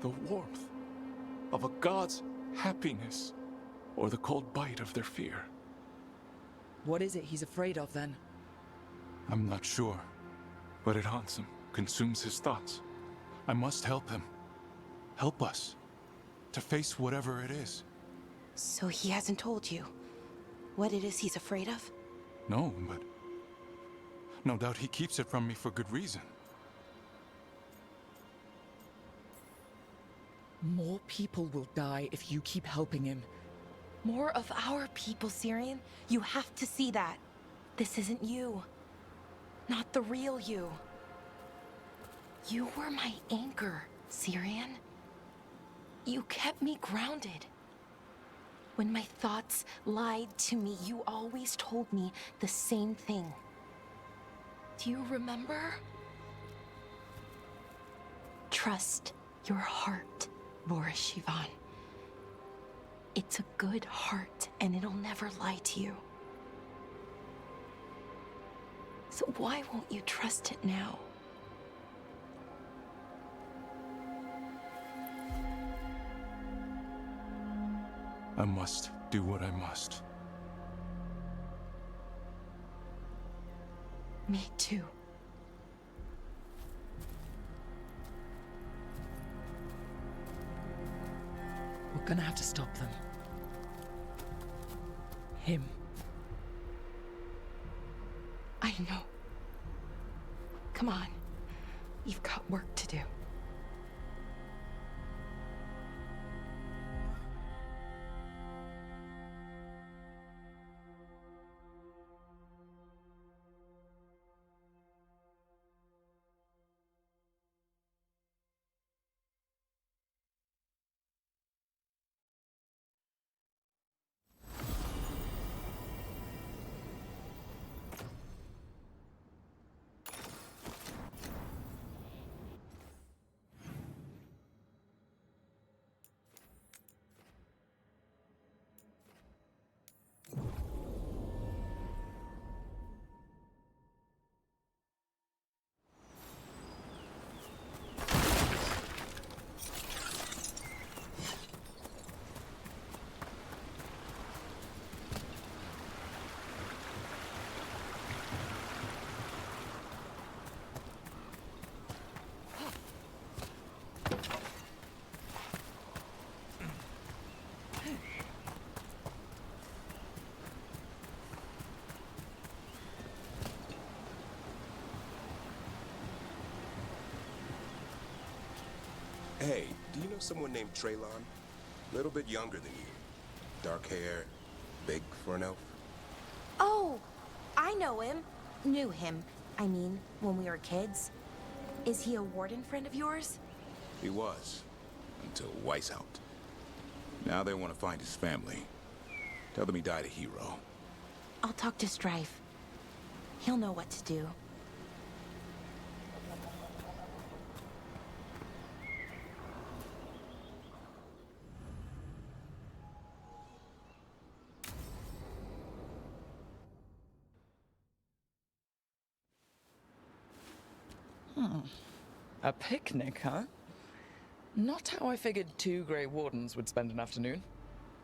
the warmth of a god's happiness or the cold bite of their fear? What is it he's afraid of, then? I'm not sure, but it haunts him, consumes his thoughts. I must help him. Help us to face whatever it is. So he hasn't told you what it is he's afraid of? No, but no doubt he keeps it from me for good reason. More people will die if you keep helping him. More of our people, Syrian. You have to see that. This isn't you. Not the real you. You were my anchor, Syrian. You kept me grounded. When my thoughts lied to me, you always told me the same thing. Do you remember? Trust your heart, Boris Shivan. It's a good heart, and it'll never lie to you. So why won't you trust it now? I must do what I must. Me too. We're gonna have to stop them. Him. I know. Come on. You've got work to do. Hey, do you know someone named Traylon? Little bit younger than you. Dark hair, big for an elf. Oh, I know him. Knew him. I mean, when we were kids. Is he a warden friend of yours? He was, until Weiss helped. Now they want to find his family. Tell them he died a hero. I'll talk to Strife. He'll know what to do. A picnic, huh? Not how I figured two Grey Wardens would spend an afternoon.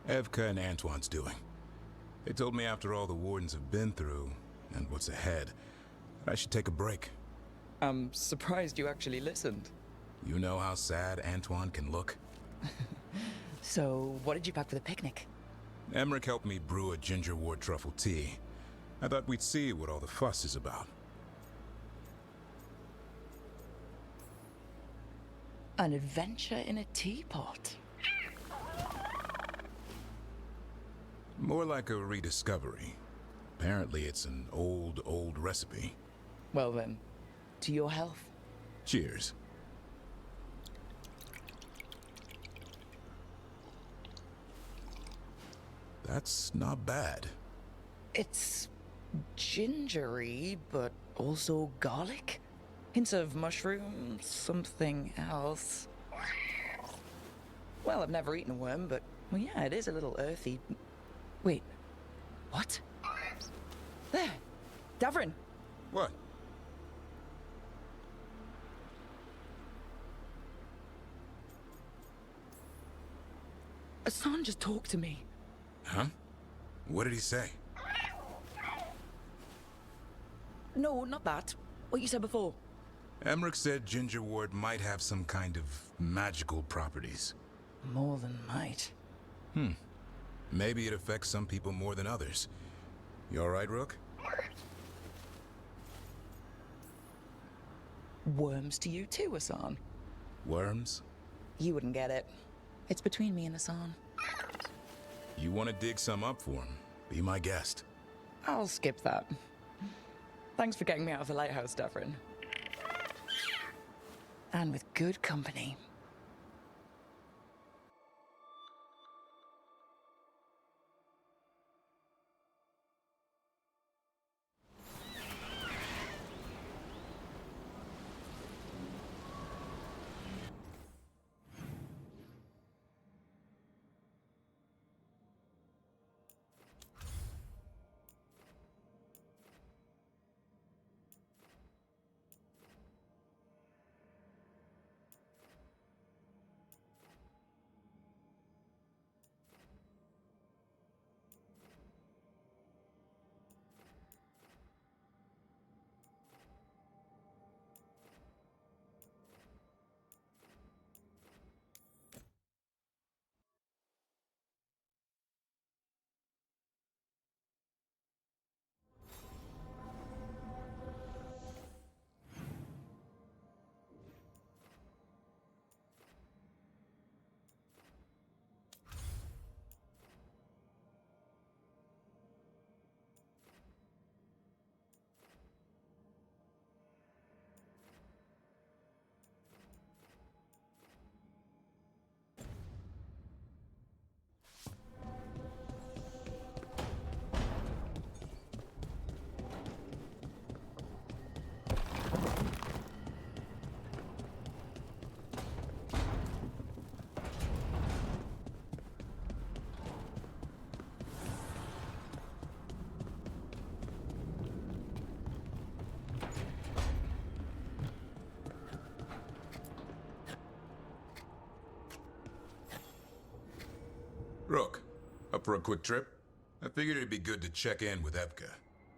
Evka and Antoine's doing. They told me after all the Wardens have been through, and what's ahead, that I should take a break. I'm surprised you actually listened. You know how sad Antoine can look? So, what did you pack for the picnic? Emmerich helped me brew a ginger wort truffle tea. I thought we'd see what all the fuss is about. An adventure in a teapot. More like a rediscovery. Apparently it's an old recipe. Well then, to your health. Cheers. That's not bad. It's gingery, but also garlic. Hints of mushroom, something else. Well, I've never eaten a worm, but, well, yeah, it is a little earthy. Wait, what? There! Davrin! What? Hassan just talked to me. Huh? What did he say? No, not that. What you said before. Emmerich said ginger wort might have some kind of magical properties. More than might. Maybe it affects some people more than others. You all right, Rook? Worms to you too, Hassan. Worms? You wouldn't get it. It's between me and Hassan. You want to dig some up for him? Be my guest. I'll skip that. Thanks for getting me out of the lighthouse, Davrin. And with good company. Rook, up for a quick trip? I figured it'd be good to check in with Evka.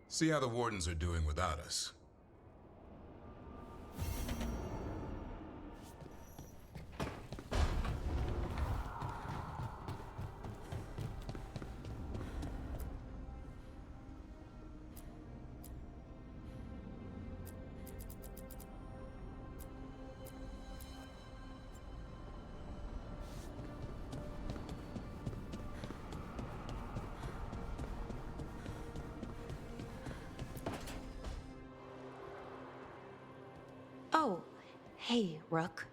See how the Wardens are doing without us. Oh, hey, Rook.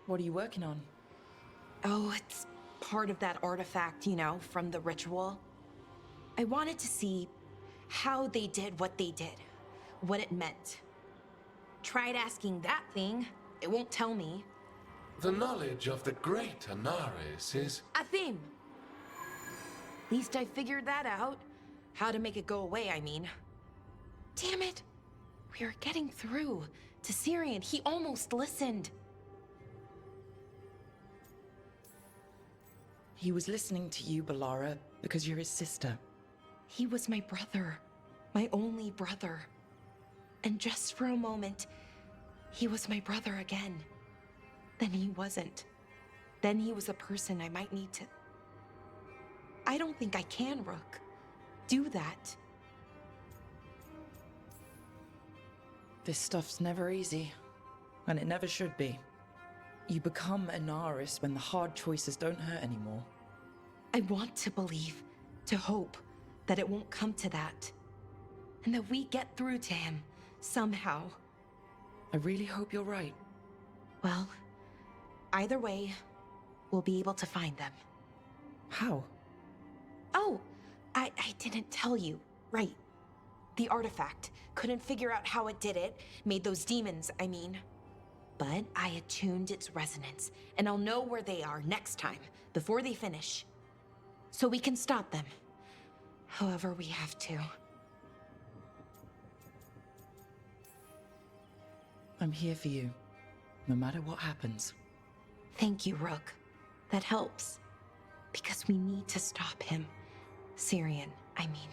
What are you working on? Oh, it's part of that artifact, you know, from the ritual. I wanted to see how they did what they did, what it meant. Tried asking that thing, it won't tell me. The knowledge of the great Anaris is... Athim! Least I figured that out. How to make it go away, I mean. Damn it! We were getting through to Syrian. He almost listened. He was listening to you, Balara, because you're his sister. He was my brother. My only brother. And just for a moment, he was my brother again. Then he wasn't. Then he was a person I might need to... I don't think I can, Rook. Do that. This stuff's never easy, and it never should be. You become Anaris when the hard choices don't hurt anymore. I want to believe, to hope, that it won't come to that. And that we get through to him, somehow. I really hope you're right. Well, either way, we'll be able to find them. How? Oh, I didn't tell you. Right. The artifact. Couldn't figure out how it did it. Made those demons, I mean. But I attuned its resonance, and I'll know where they are next time, before they finish. So we can stop them. However we have to. I'm here for you, no matter what happens. Thank you, Rook. That helps. Because we need to stop him. Syrian, I mean.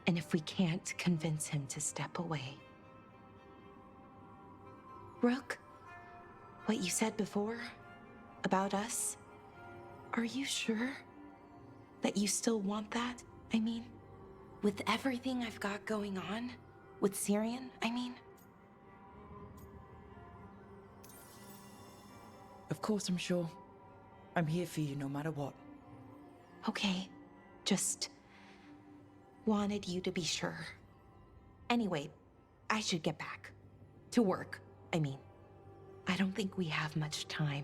And if we can't convince him to step away... Rook, what you said before about us, are you sure that you still want that? I mean, with everything I've got going on, with Syrian, I mean? Of course I'm sure. I'm here for you no matter what. Okay, just wanted you to be sure. Anyway, I should get back. To work, I mean. I don't think we have much time.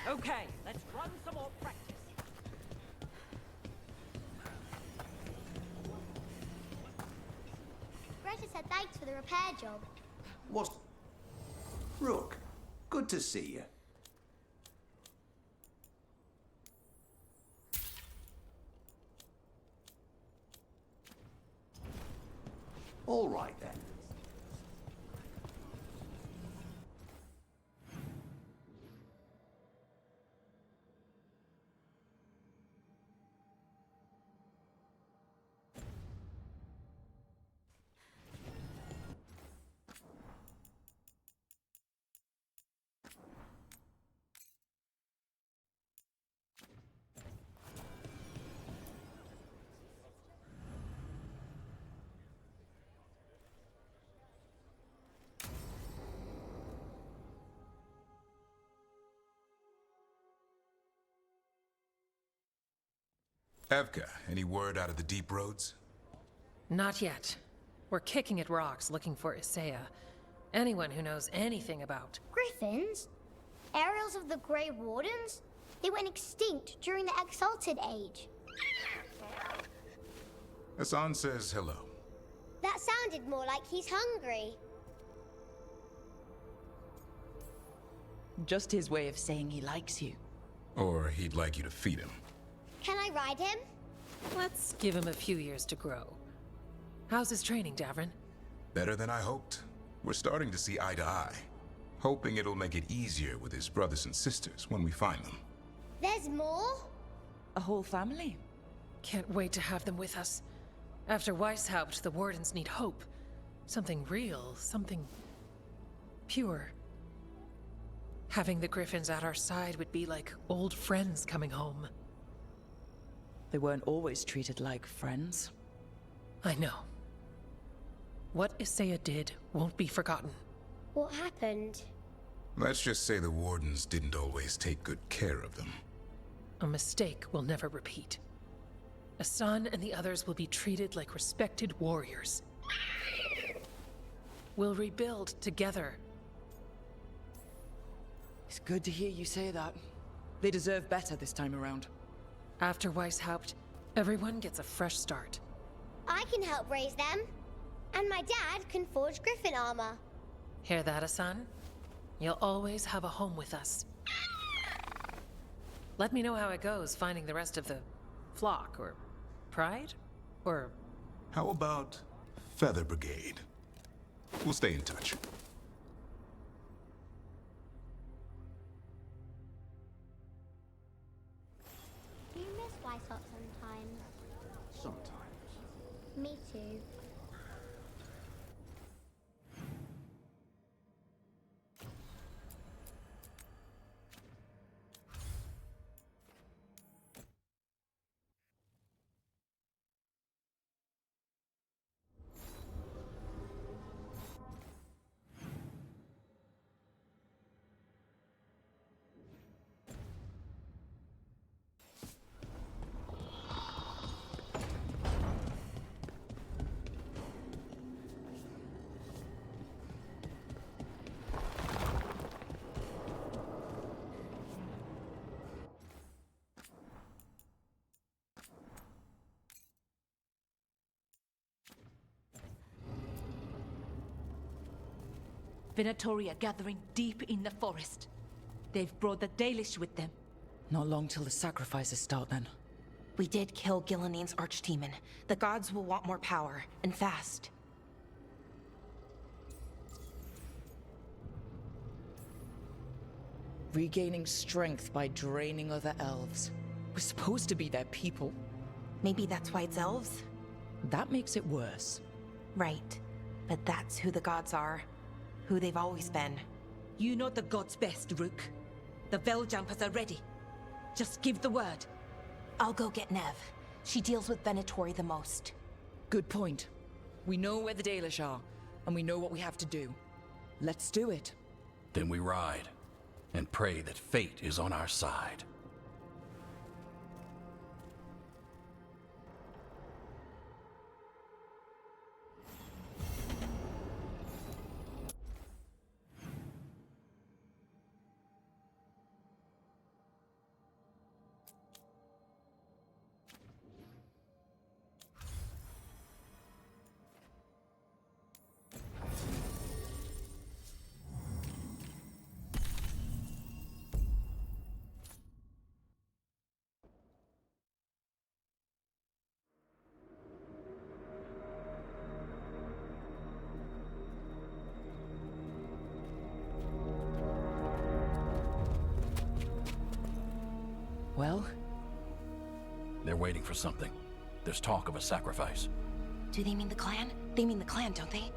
Okay, let's run some more practice. Greta said thanks for the repair job. What? Rook, good to see you. All right then. Evka, any word out of the deep roads? Not yet. We're kicking at rocks looking for Isaiah. Anyone who knows anything about... Griffins? Aerials of the Grey Wardens? They went extinct during the Exalted Age. Hassan says hello. That sounded more like he's hungry. Just his way of saying he likes you. Or he'd like you to feed him. Can I ride him? Let's give him a few years to grow. How's his training, Davrin? Better than I hoped. We're starting to see eye to eye. Hoping it'll make it easier with his brothers and sisters when we find them. There's more? A whole family? Can't wait to have them with us. After Weishaupt, the Wardens need hope. Something real, something... pure. Having the Griffins at our side would be like old friends coming home. They weren't always treated like friends. I know. What Isaiah did won't be forgotten. What happened? Let's just say the Wardens didn't always take good care of them. A mistake we'll never repeat. Hassan and the others will be treated like respected warriors. We'll rebuild together. It's good to hear you say that. They deserve better this time around. After Weishaupt, everyone gets a fresh start. I can help raise them. And my dad can forge Griffin armor. Hear that, Hassan? You'll always have a home with us. Let me know how it goes finding the rest of the flock, or pride, or... How about Feather Brigade? We'll stay in touch. You miss Weishaupt sometimes. Sometimes. Me too. Venatori are gathering deep in the forest. They've brought the Dalish with them. Not long till the sacrifices start, then. We did kill Gillening's archdemon. The gods will want more power, and fast. Regaining strength by draining other elves. We're supposed to be their people. Maybe that's why it's elves? That makes it worse. Right. But that's who the gods are. Who they've always been. You know the gods best, Rook. The Veiljumpers are ready. Just give the word. I'll go get Nev. She deals with Venatori the most. Good point. We know where the Dalish are, and we know what we have to do. Let's do it. Then we ride, and pray that fate is on our side. Well? They're waiting for something. There's talk of a sacrifice. Do they mean the clan? They mean the clan, don't they?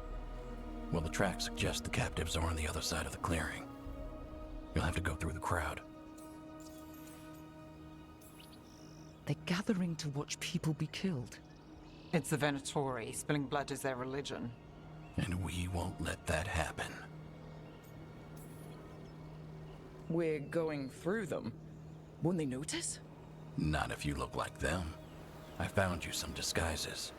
Well, the tracks suggest the captives are on the other side of the clearing. You'll have to go through the crowd. They're gathering to watch people be killed. It's the Venatori. Spilling blood is their religion. And we won't let that happen. We're going through them. Won't they notice? Not if you look like them. I found you some disguises.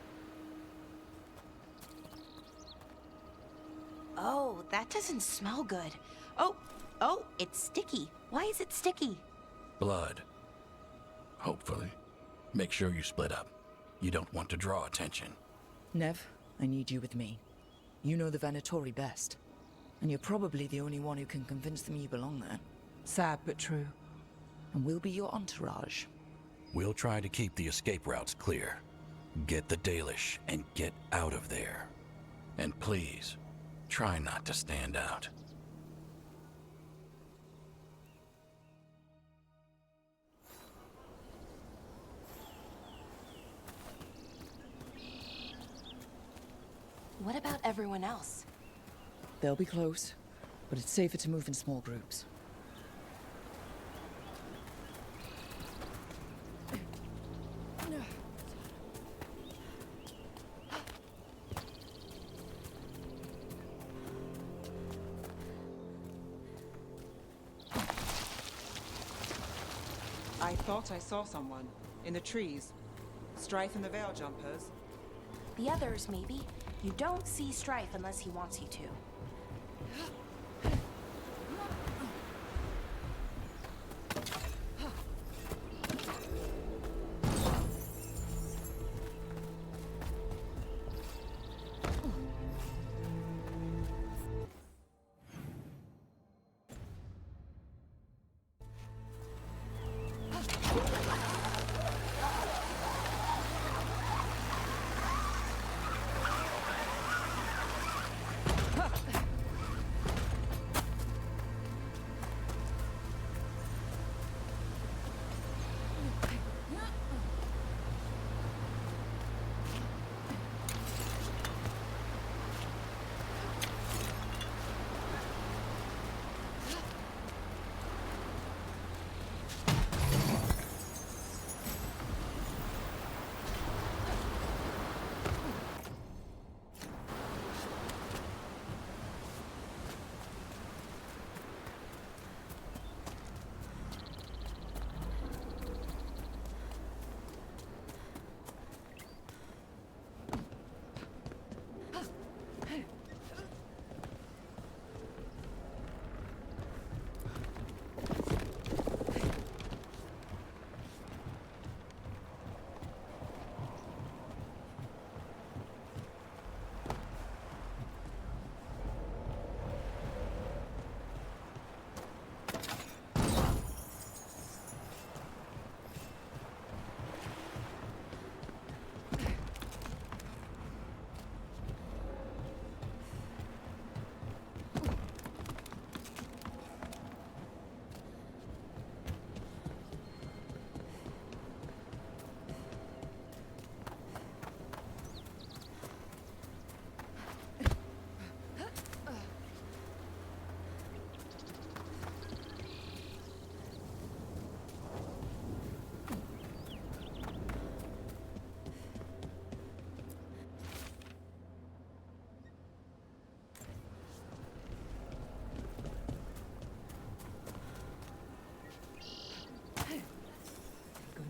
Oh, that doesn't smell good. Oh, it's sticky. Why is it sticky? Blood. Hopefully. Make sure you split up. You don't want to draw attention. Nev, I need you with me. You know the Venatori best. And you're probably the only one who can convince them you belong there. Sad but true. And we'll be your entourage. We'll try to keep the escape routes clear. Get the Dalish and get out of there. And please, try not to stand out. What about everyone else? They'll be close, but it's safer to move in small groups. I thought I saw someone. In the trees. Strife and the Veil Jumpers. The others, maybe. You don't see Strife unless he wants you to.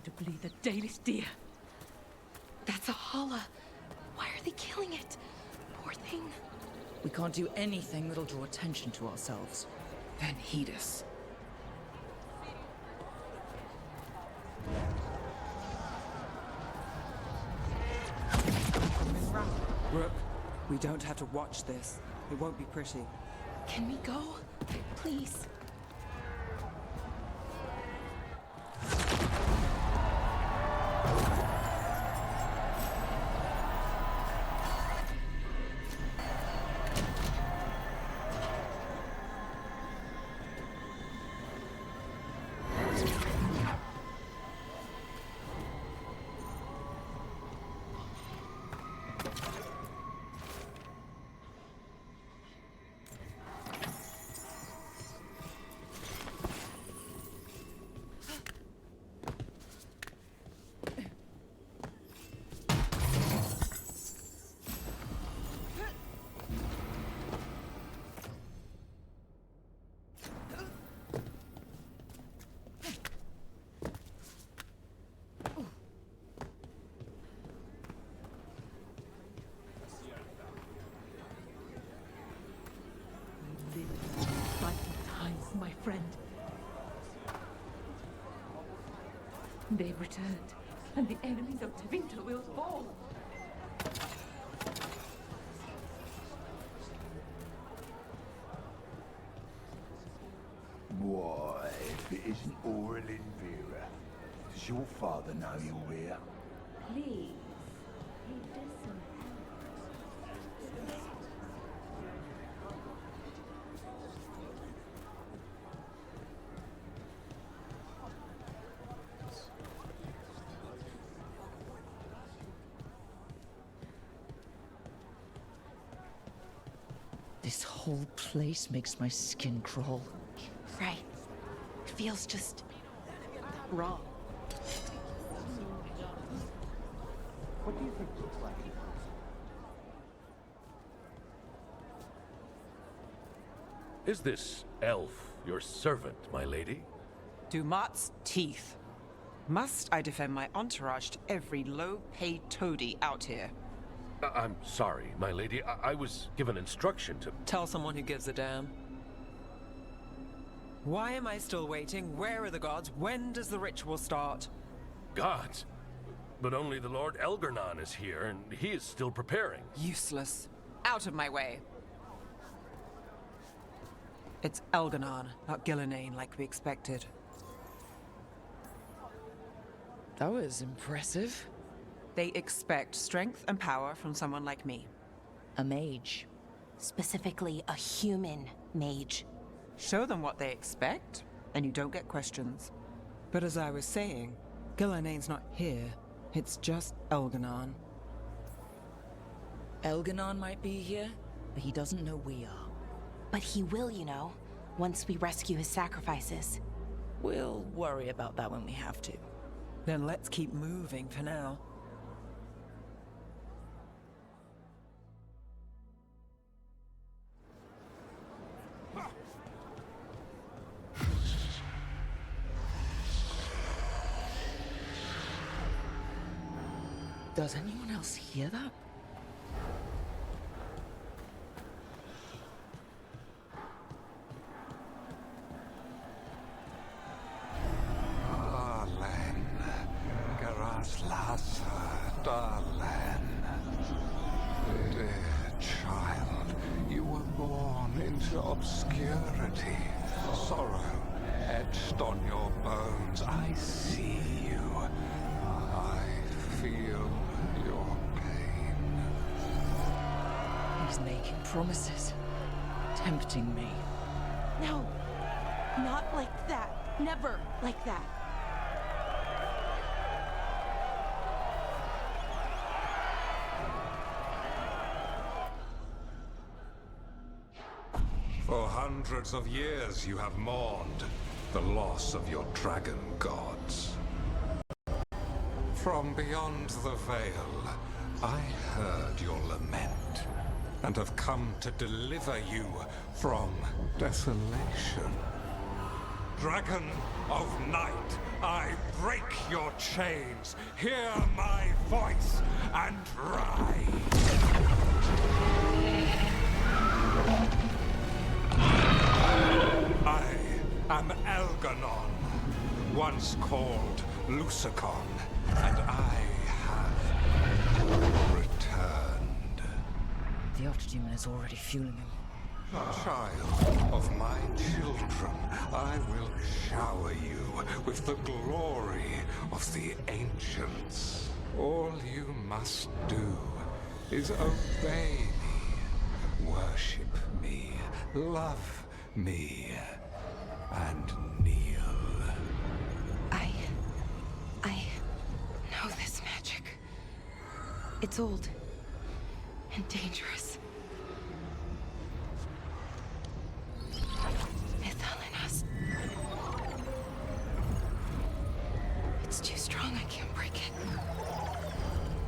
To bleed the Dalish deer. That's a holla. Why are they killing it? Poor thing. We can't do anything that'll draw attention to ourselves. Then heed us. Rook, we don't have to watch this. It won't be pretty. Can we go? Please. They've returned, and the enemies of Tevinter will fall. Why, if it isn't Auril and Vera, does your father know you're here? Please, he doesn't. This whole place makes my skin crawl. Right. It feels just wrong. What do you think looks like? Is this elf your servant, my lady? Dumat's teeth. Must I defend my entourage to every low-paid toady out here? I'm sorry, my lady. I was given instruction to... Tell someone who gives a damn. Why am I still waiting? Where are the gods? When does the ritual start? Gods? But only the Lord Elgarnon is here, and he is still preparing. Useless. Out of my way. It's Elgarnon, not Gillenane like we expected. That was impressive. They expect strength and power from someone like me. A mage. Specifically, a human mage. Show them what they expect, and you don't get questions. But as I was saying, Gillenane's not here. It's just Elgarnon. Elgarnon might be here, but he doesn't know we are. But he will, you know, once we rescue his sacrifices. We'll worry about that when we have to. Then let's keep moving for now. Does anyone else hear that? Darlen, Garaslasa, Darlen. Dear child, you were born into obscurity. Sorrow etched on your bones. I see you. I feel your pain. He's making promises. Tempting me. No, not like that. Never like that. For hundreds of years you have mourned the loss of your dragon gods. From beyond the veil, I heard your lament, and have come to deliver you from desolation. Dragon of night, I break your chains. Hear my voice and ride. I am Elgarnon, once called Lucicon, and I have returned. The Archdemon is already fueling him. Child of my children, I will shower you with the glory of the ancients. All you must do is obey me, worship me, love me, and kneel. I know this magic. It's old and dangerous. Mythalinas. It's too strong, I can't break it.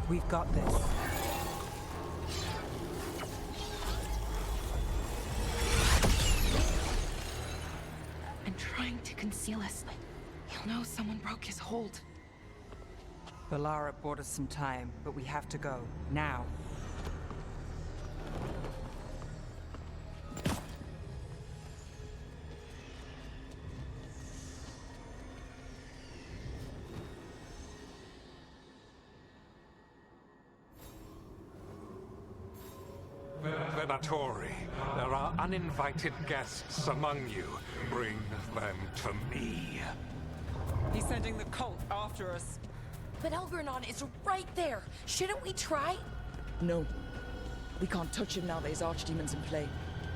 We've got this. I'm trying to conceal us. He'll know someone broke his hold. Valara bought us some time, but we have to go. Now. Venatori. There are uninvited guests among you. Bring them to me. He's sending the cult after us. But Elgernon is right there. Shouldn't we try? No. We can't touch him now that his archdemon's in play.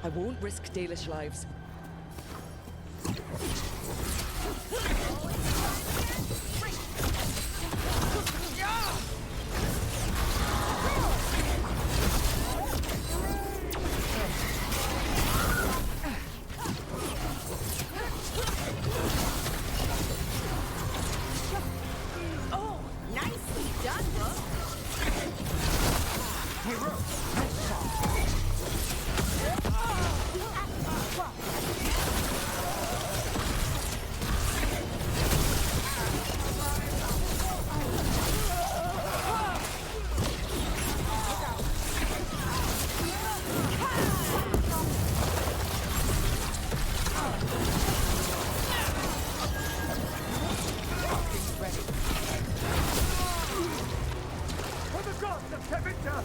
I won't risk Dalish lives. Oh, nicely done, Rook. Hey, Rook, nice shot. For the gods of Tevinter!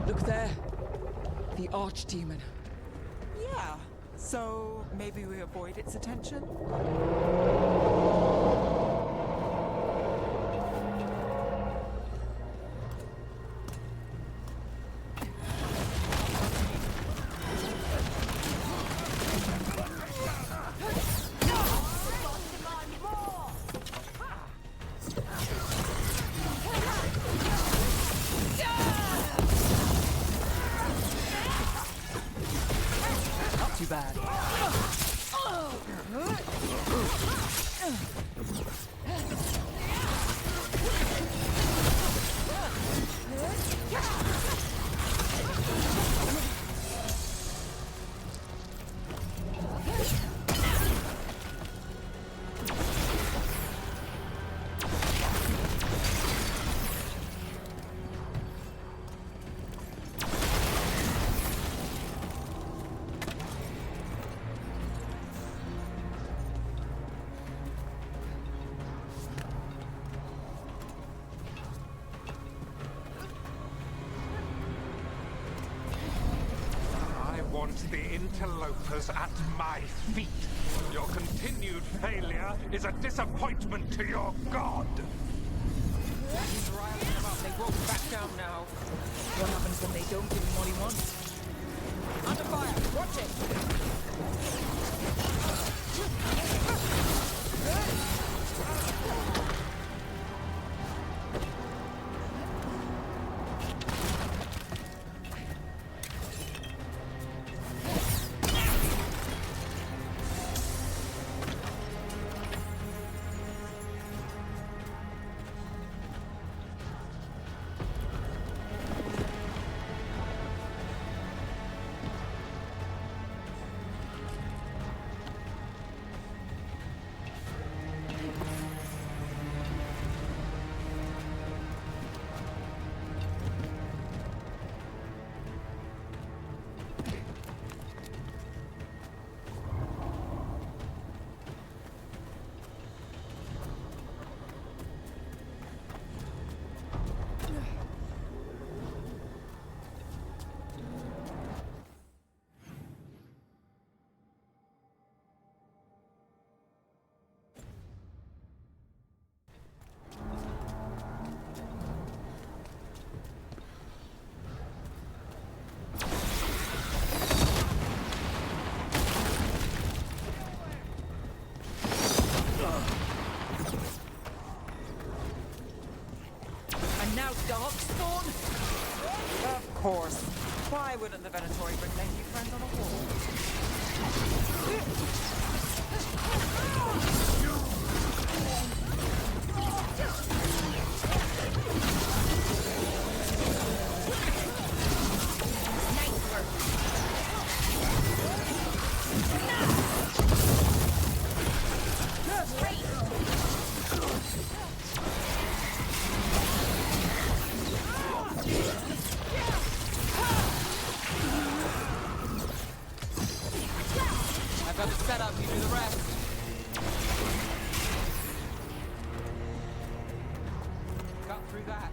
Look there. The archdemon. Yeah. So maybe we avoid its attention? Not too bad. The interlopers at my feet. Your continued failure is a disappointment to your god. He's riling them up. They broke back down now. What happens when they don't give him what he wants? Under fire! Watch it! course. Why wouldn't the Venatori bring their new friends on a I've got the setup, you do the rest. Got through that.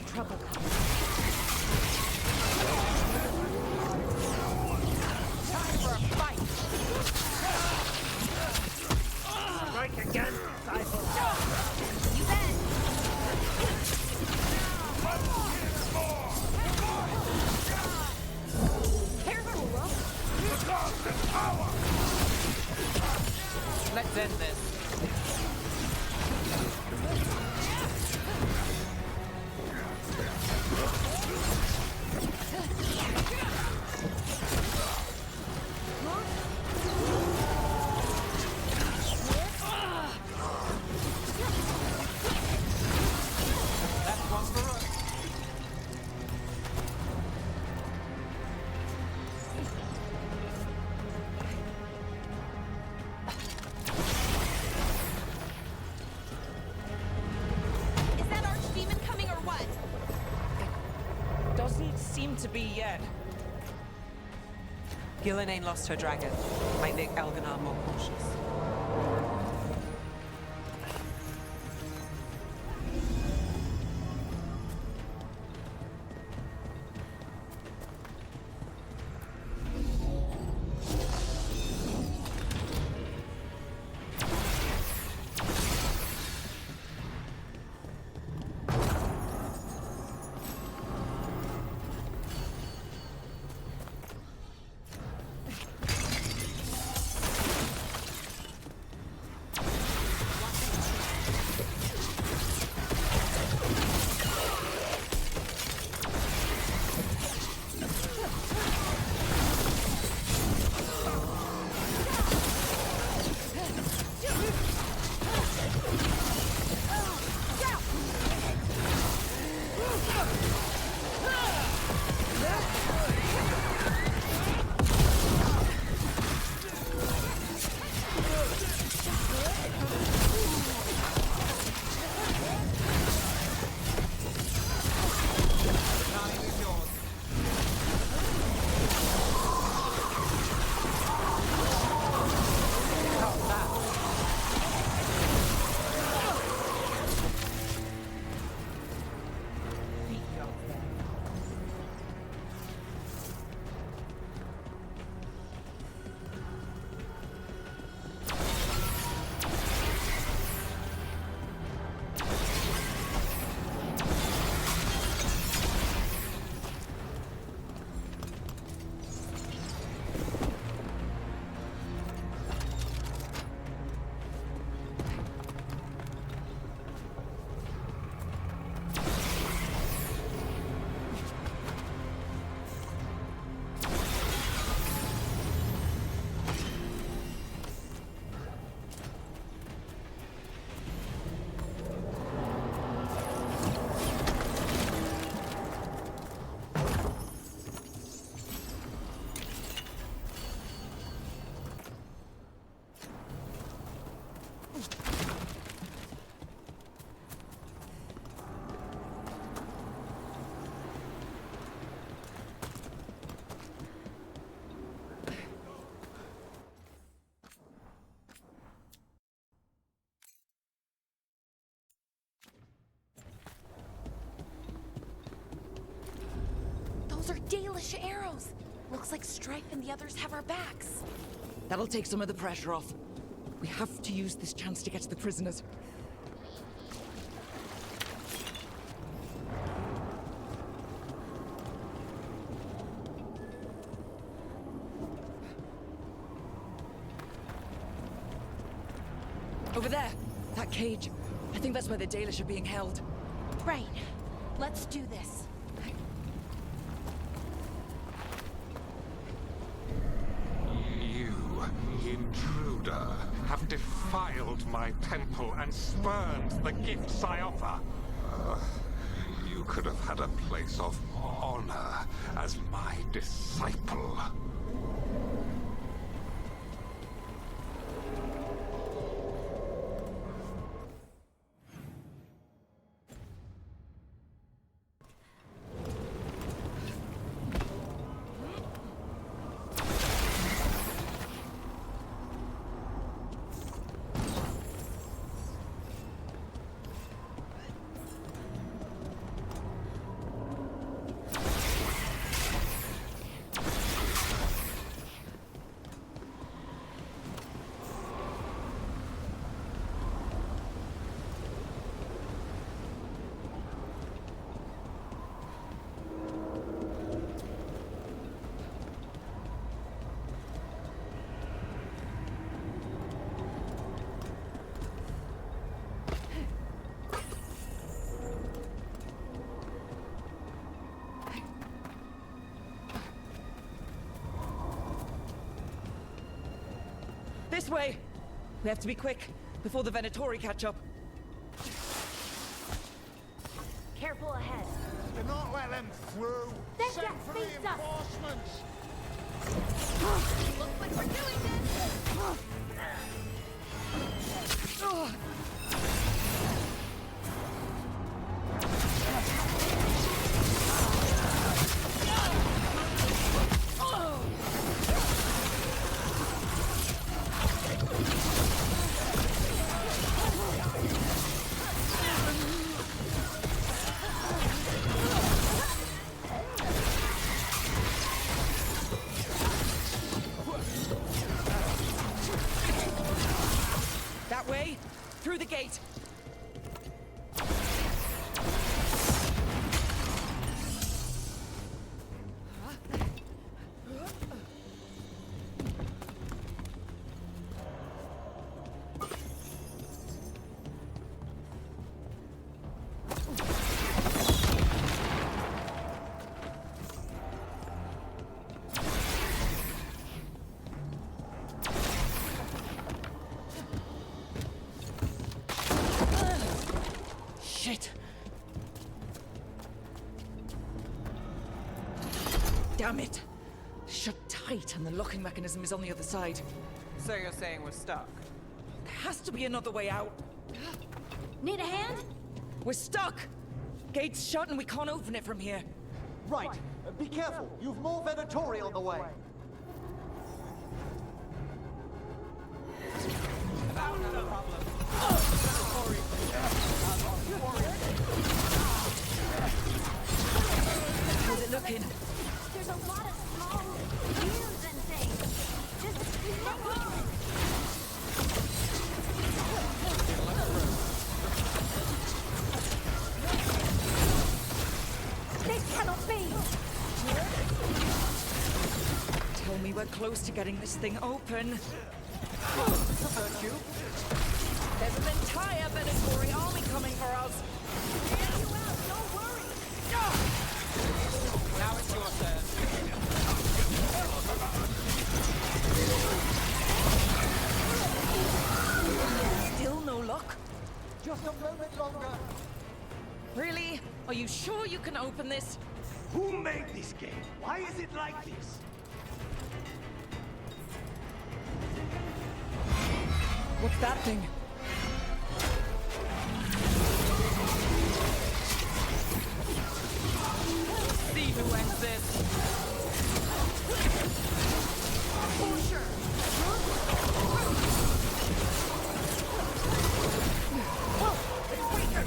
Trouble coming. Time for a fight! Strike again, disciple. You bet. Careful, the gods in power! Let's end this. That's one for us. Is that archdemon coming or what? Doesn't seem to be yet. Gillenane lost her dragon. Might make Elganon more cautious. Those are Dalish arrows. Looks like Strife and the others have our backs. That'll take some of the pressure off. We have to use this chance to get to the prisoners. Over there! That cage. I think that's where the Dalish are being held. Right. Let's do this. You, intruder, have defiled my temple and spurned the gifts I offer. You could have had a place of honor as my disciple. This way! We have to be quick, before the Venatori catch up. Careful ahead. Do not let them through. That Send gas for beats us. reinforcements. Looks like we're doing this. That way, through the gate. Shit! Damn it! Shut tight, and the locking mechanism is on the other side. So you're saying we're stuck? There has to be another way out. Need a hand? We're stuck! Gate's shut and we can't open it from here. Right. Be careful. You've more Venatori on the way. How's it looking? There's a lot of small views and things. Just hang on. This cannot be. Tell me we're close to getting this thing open. There's an entire Venatori army coming for us. Don't worry. Now it's your turn. Still no luck? Just a moment longer. Really? Are you sure you can open this? Who made this game? Why is it like this? What's that thing? See who ends this. For sure. Whoa! It's weaker.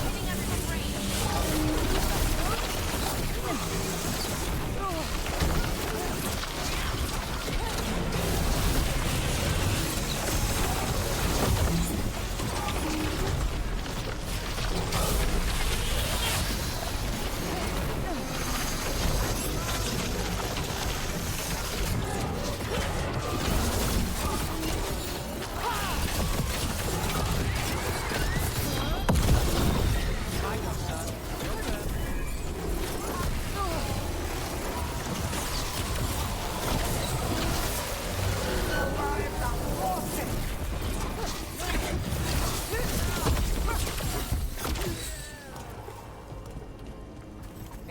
Hitting us in range.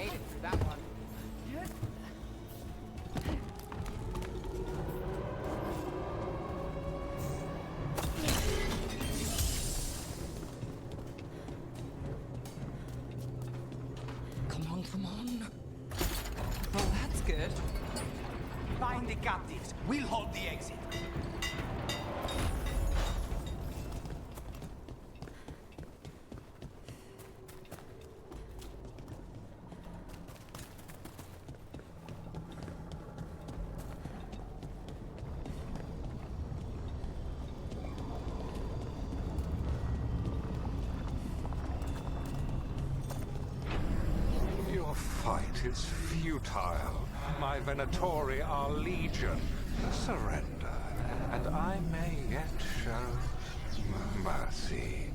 made it through that one. Come on. Well, that's good. Find the captives. We'll hold the exit. Your fight is futile. My Venatori are legion. Surrender, and I may yet show mercy.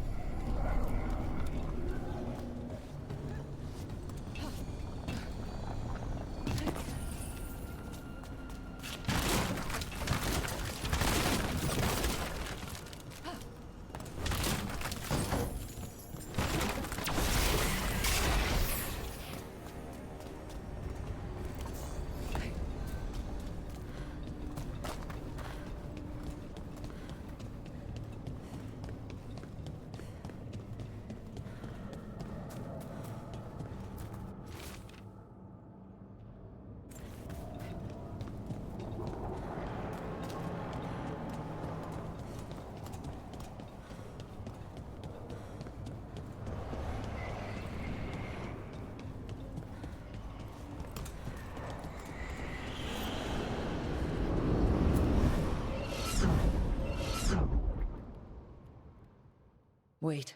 Wait,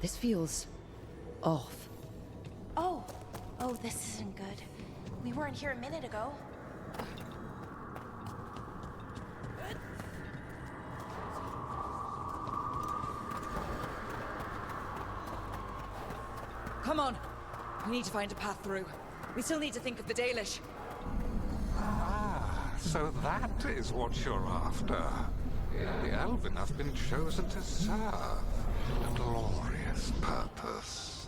this feels off. Oh, this isn't good. We weren't here a minute ago. Come on. We need to find a path through. We still need to think of the Dalish. Ah, so that is what you're after. The Elven have been chosen to serve a glorious purpose.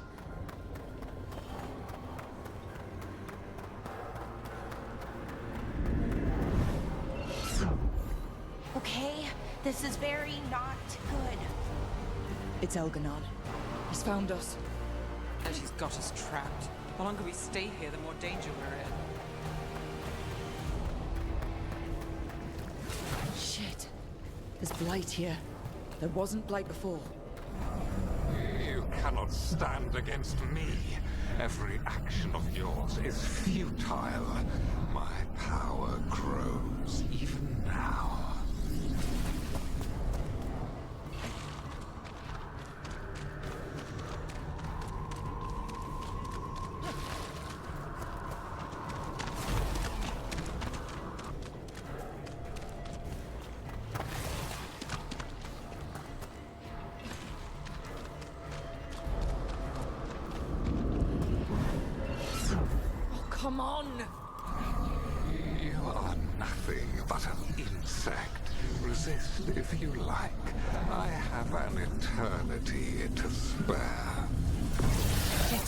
Okay, this is very not good. It's Elganon. He's found us. And she's got us trapped. The longer we stay here, the more danger we're in. Shit. There's blight here. There wasn't blight before. You cannot stand against me. Every action of yours is futile. My power grows even now. Come on! You are nothing but an insect. Resist if you like. I have an eternity to spare. Shit!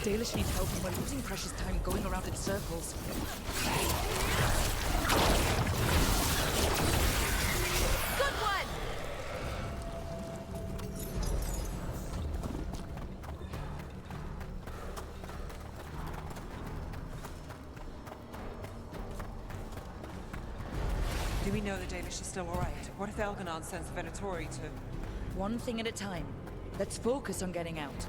The Dalish need help and we're losing precious time going around in circles. Good one! Do we know the Dalish are still alright? What if Elganon sends the Venatori to... One thing at a time. Let's focus on getting out.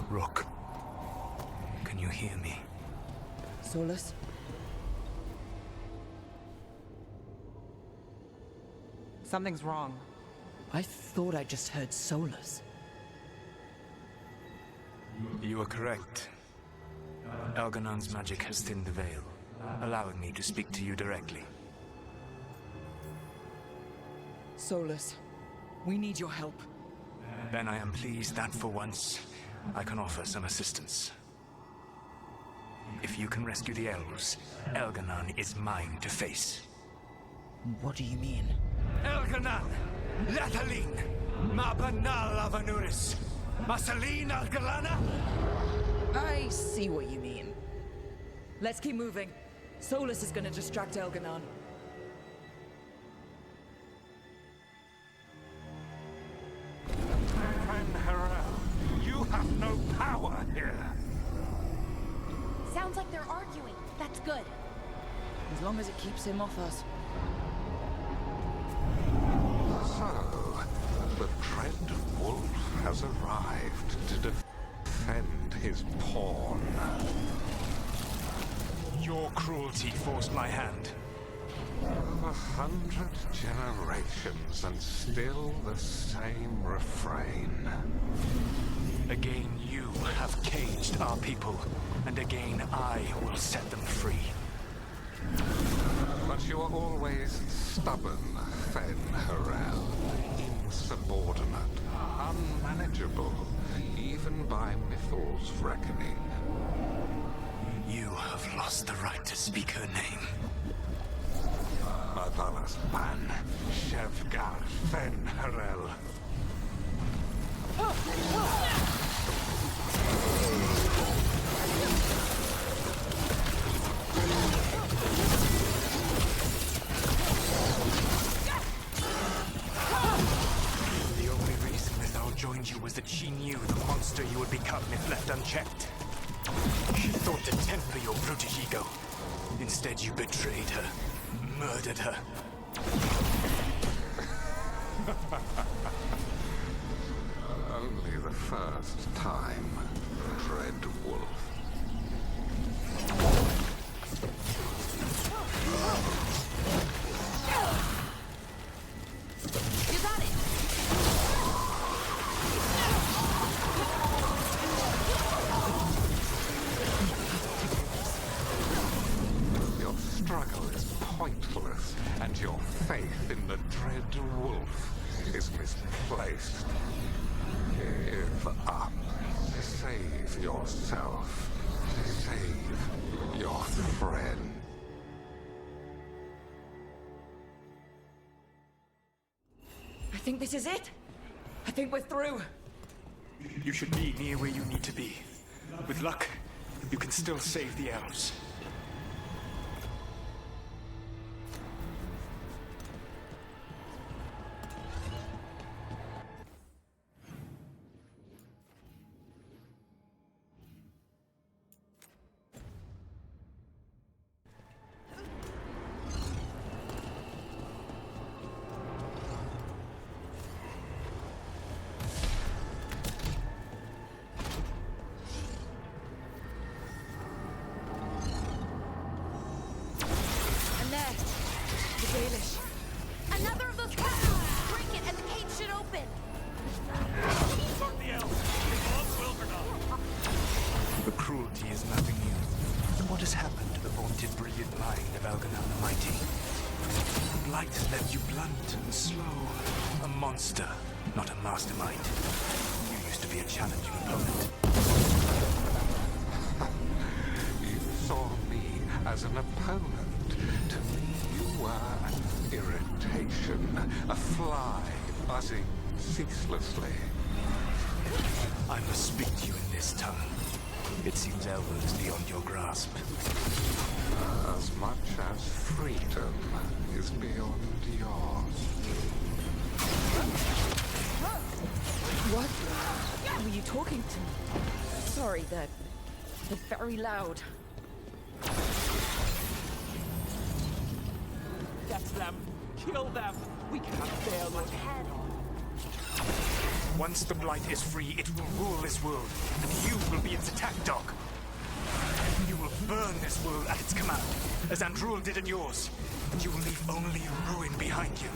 Rook, can you hear me? Solus? Something's wrong. I thought I just heard Solus. You are correct. Elganon's magic has thinned the veil, allowing me to speak to you directly. Solus, we need your help. Then I am pleased that for once, I can offer some assistance. If you can rescue the elves, Elganon is mine to face. What do you mean? Elganon! Lathalin! Mabanal Avanuris! Masalin Algalana! I see what you mean. Let's keep moving. Solus is gonna distract Elganon. Fen'Harel, you have no power here. Sounds like they're arguing. That's good. As long as it keeps him off us. So, the Dread Wolf has arrived to defend his pawn. Your cruelty forced my hand. 100 generations and still the same refrain. Again, you have caged our people, and again I will set them free. But you are always stubborn, Fen'Harel. Insubordinate, unmanageable, even by Mythal's reckoning. You have lost the right to speak her name. Madalas Ban, Shevgar Fen'Harel. The only reason Mythal joined you was that she knew the monster you would become if left unchecked. She thought to temper your brutish ego. Instead, you betrayed her, murdered her. Only the first time, Dread Wolf. You got it! Your struggle is pointless, and your faith in the Dread Wolf is misplaced. Give up. Save yourself. Save your friend. I think this is it. I think we're through. You should be near where you need to be. With luck, you can still save the elves. Another of those castles! Break it and the gate should open! The cruelty is nothing new. What has happened to the vaunted brilliant mind of Elganon the Mighty? Blight left you blunt and slow. A monster, not a mastermind. You used to be a challenging opponent. You saw me as an opponent. To me, you were an irritation, a fly buzzing ceaselessly. I must speak to you in this tongue. It seems Elven is beyond your grasp. As much as freedom is beyond yours. What were you talking to? Sorry, they're very loud. Get them! Kill them! We cannot fail Lord. Once the Blight is free, it will rule this world, and you will be its attack dog. You will burn this world at its command, as Andrul did in yours, and you will leave only ruin behind you.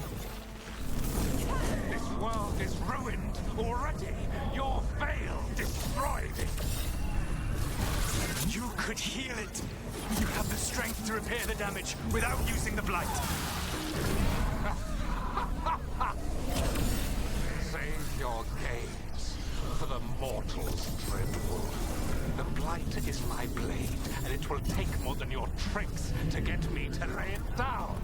This world is ruined already. Your veil destroyed it. You could heal it. You have the strength to repair the damage without using the Blight. Save your games. for the mortals, Dreadful. The Blight is my blade, and it will take more than your tricks to get me to lay it down.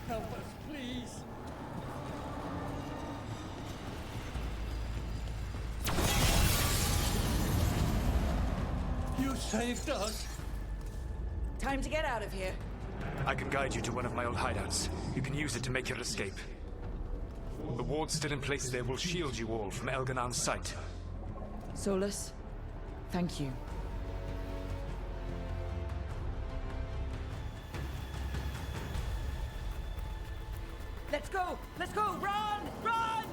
Help us, please. You saved us. Time to get out of here. I can guide you to one of my old hideouts. You can use it to make your escape. The wards still in place there will shield you all from Elganon's sight. Solus, thank you. Let's go! Let's go! Run! Run!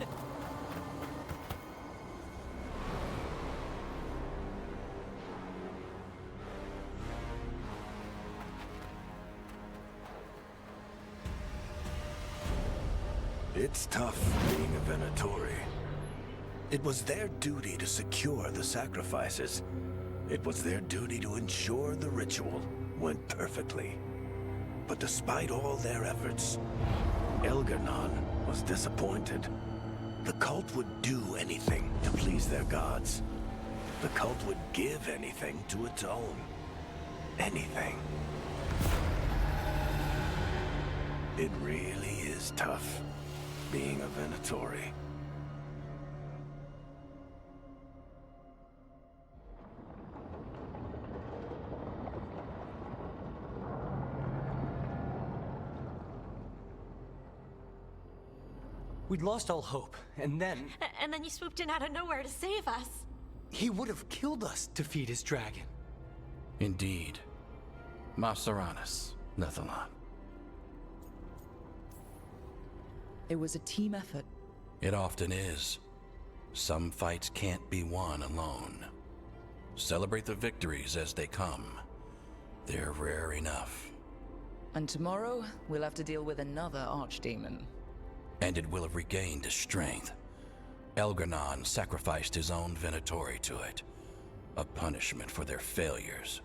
It's tough being a Venatori. It was their duty to secure the sacrifices. It was their duty to ensure the ritual went perfectly. But despite all their efforts, Elganon was disappointed. The cult would do anything to please their gods. The cult would give anything to its own. Anything. It really is tough being a Venatori. We'd lost all hope, and then... And then you swooped in out of nowhere to save us. He would have killed us to feed his dragon. Indeed. Maceranus, Nethalon. It was a team effort. It often is. Some fights can't be won alone. Celebrate the victories as they come. They're rare enough. And tomorrow, we'll have to deal with another archdemon. And it will have regained its strength. Elganon sacrificed his own Venatori to it. A punishment for their failures.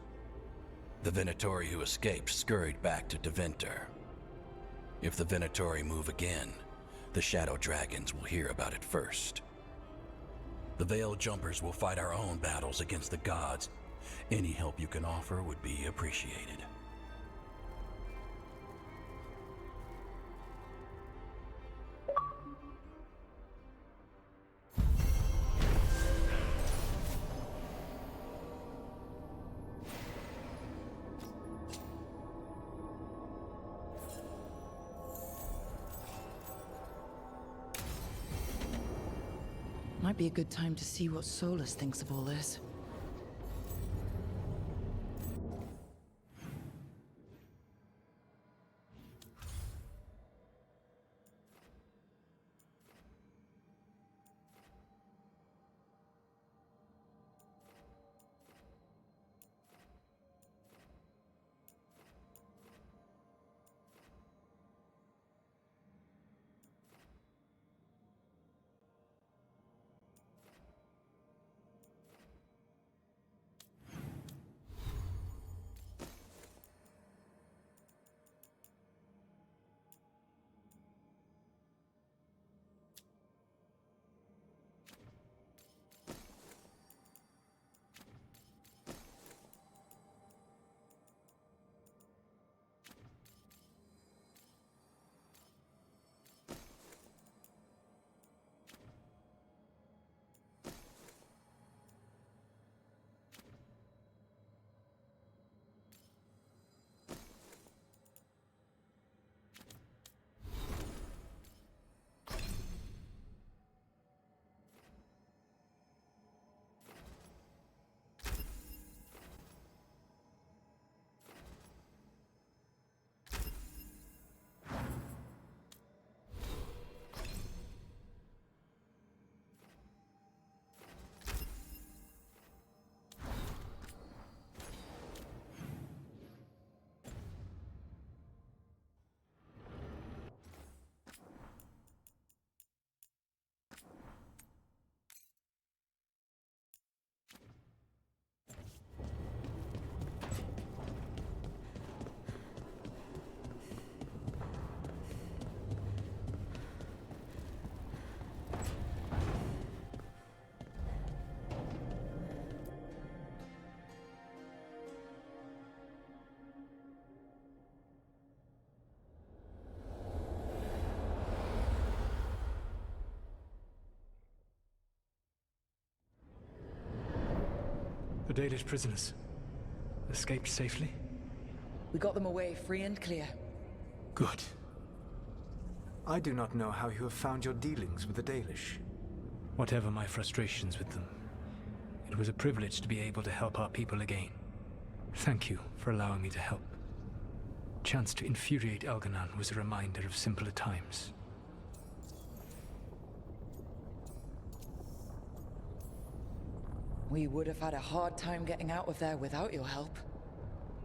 The Venatori who escaped scurried back to Deventer. If the Venatori move again, the Shadow Dragons will hear about it first. The Veil Jumpers will fight our own battles against the gods. Any help you can offer would be appreciated. Might be a good time to see what Solus thinks of all this. The Dalish prisoners escaped safely? We got them away free and clear. Good. I do not know how you have found your dealings with the Dalish. Whatever my frustrations with them, it was a privilege to be able to help our people again. Thank you for allowing me to help. Chance to infuriate Elganon was a reminder of simpler times. We would have had a hard time getting out of there without your help.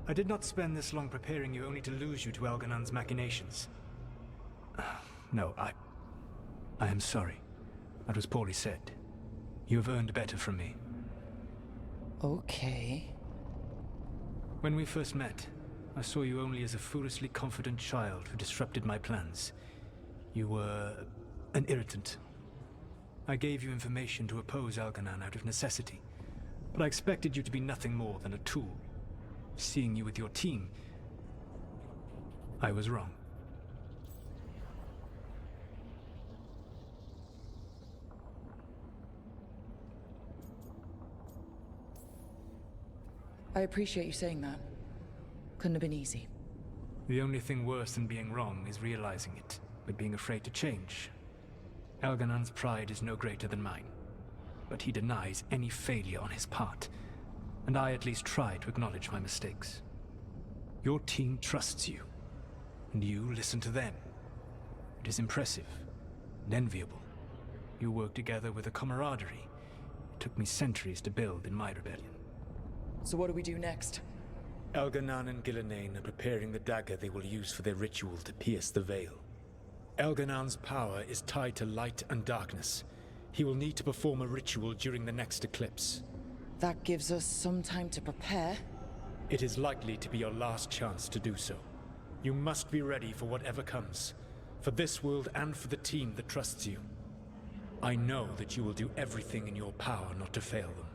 I did not spend this long preparing you only to lose you to Elganon's machinations. No, I am sorry. That was poorly said. You have earned better from me. Okay. When we first met, I saw you only as a foolishly confident child who disrupted my plans. You were an irritant. I gave you information to oppose Elganon out of necessity, but I expected you to be nothing more than a tool. Seeing you with your team, I was wrong. I appreciate you saying that. Couldn't have been easy. The only thing worse than being wrong is realizing it, but being afraid to change. Elganon's pride is no greater than mine, but he denies any failure on his part, and I at least try to acknowledge my mistakes. Your team trusts you, and you listen to them. It is impressive and enviable. You work together with a camaraderie it took me centuries to build in my rebellion. So what do we do next? Elganon and Gillenane are preparing the dagger they will use for their ritual to pierce the veil. Elganon's power is tied to light and darkness. He will need to perform a ritual during the next eclipse. That gives us some time to prepare. It is likely to be your last chance to do so. You must be ready for whatever comes, for this world and for the team that trusts you. I know that you will do everything in your power not to fail them.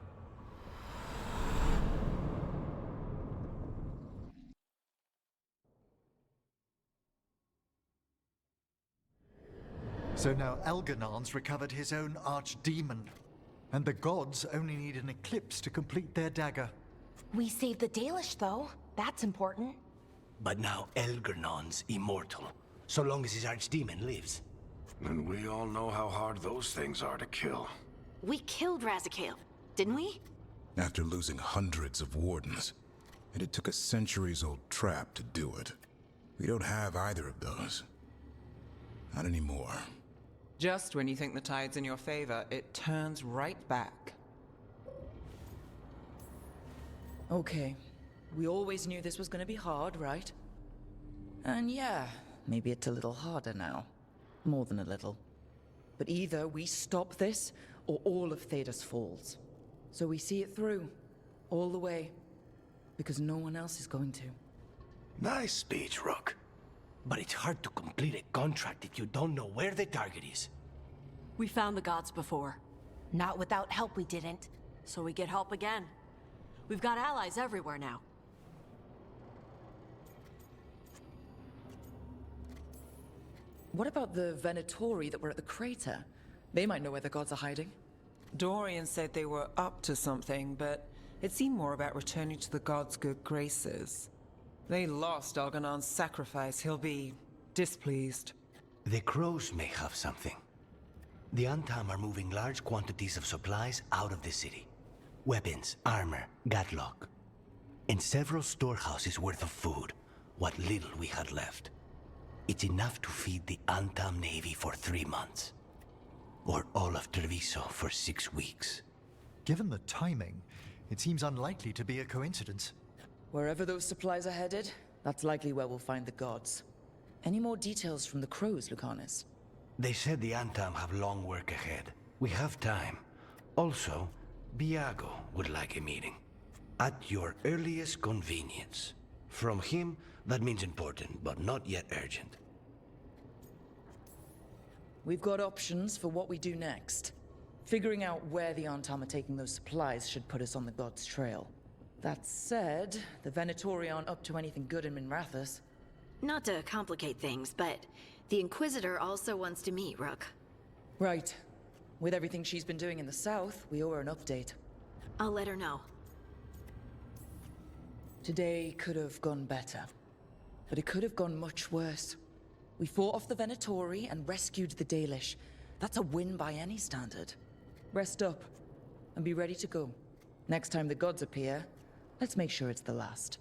So now Elganon's recovered his own archdemon, and the gods only need an eclipse to complete their dagger. We saved the Dalish, though. That's important. But now Elganon's immortal, so long as his archdemon lives. And we all know how hard those things are to kill. We killed Razikael, didn't we? After losing hundreds of wardens, and it took a centuries-old trap to do it. We don't have either of those. Not anymore. Just when you think the tide's in your favor, it turns right back. Okay. We always knew this was gonna be hard, right? And yeah, maybe it's a little harder now. More than a little. But either we stop this, or all of Thedas falls. So we see it through. All the way. Because no one else is going to. Nice speech, Rook. But it's hard to complete a contract if you don't know where the target is. We found the gods before. Not without help, we didn't. So we get help again. We've got allies everywhere now. What about the Venatori that were at the crater? They might know where the gods are hiding. Dorian said they were up to something, but it seemed more about returning to the gods' good graces. They lost Elganon's sacrifice. He'll be displeased. The crows may have something. The Antam are moving large quantities of supplies out of the city. Weapons, armor, gatlock. And several storehouses worth of food, what little we had left. It's enough to feed the Antam Navy for 3 months. Or all of Treviso for 6 weeks. Given the timing, it seems unlikely to be a coincidence. Wherever those supplies are headed, that's likely where we'll find the gods. Any more details from the crows, Lucanus? They said the Antam have long work ahead. We have time. Also, Biago would like a meeting. At your earliest convenience. From him, that means important, but not yet urgent. We've got options for what we do next. Figuring out where the Antam are taking those supplies should put us on the gods' trail. That said, the Venatori aren't up to anything good in Minrathous. Not to complicate things, but the Inquisitor also wants to meet Rook. Right. With everything she's been doing in the south, we owe her an update. I'll let her know. Today could have gone better, but it could have gone much worse. We fought off the Venatori and rescued the Dalish. That's a win by any standard. Rest up and be ready to go. Next time the gods appear, let's make sure it's the last.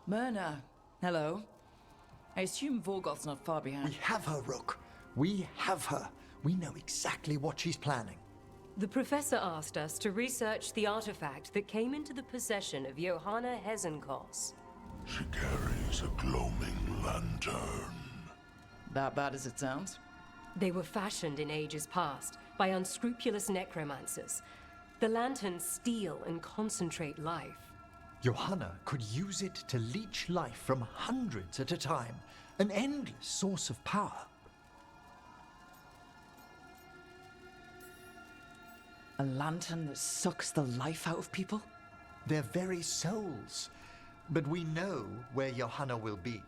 Myrna, hello. I assume Vorgoth's not far behind. We have her, Rook. We have her. We know exactly what she's planning. The professor asked us to research the artifact that came into the possession of Johanna Hezenkos. She carries a gloaming lantern. That bad as it sounds? They were fashioned in ages past by unscrupulous necromancers. The lanterns steal and concentrate life. Johanna could use it to leech life from hundreds at a time. An endless source of power. A lantern that sucks the life out of people? Their very souls. But we know where Johanna will be.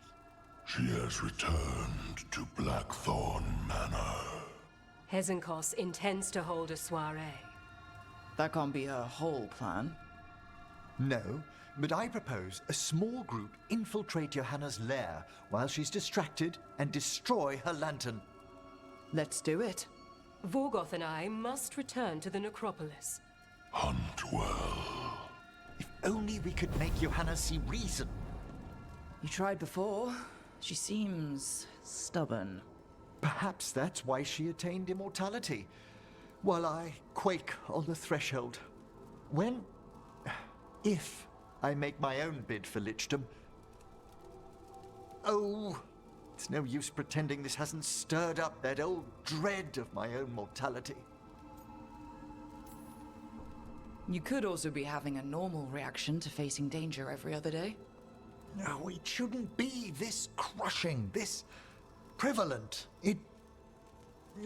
She has returned to Blackthorn Manor. Hezenkos intends to hold a soiree. That can't be her whole plan. No, but I propose a small group infiltrate Johanna's lair while she's distracted and destroy her lantern. Let's do it. Vorgoth and I must return to the necropolis. Hunt well. If only we could make Johanna see reason. You tried before. She seems stubborn. Perhaps that's why she attained immortality, while I quake on the threshold. If I make my own bid for lichdom. Oh, it's no use pretending this hasn't stirred up that old dread of my own mortality. You could also be having a normal reaction to facing danger every other day. No, it shouldn't be this crushing, this prevalent.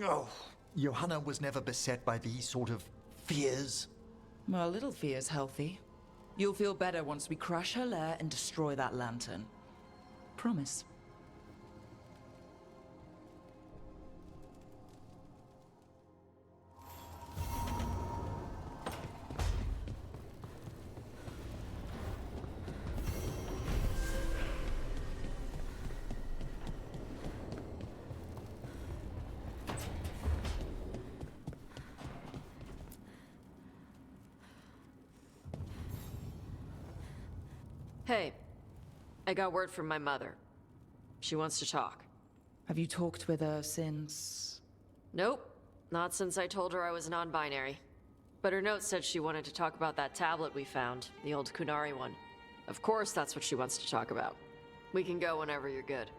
Oh, Johanna was never beset by these sort of fears. Well, a little fear's healthy. You'll feel better once we crash her lair and destroy that lantern. Promise. Hey, I got word from my mother. She wants to talk. Have you talked with her since? Nope, not since I told her I was non-binary. But her note said she wanted to talk about that tablet we found, the old Kunari one. Of course that's what she wants to talk about. We can go whenever you're good.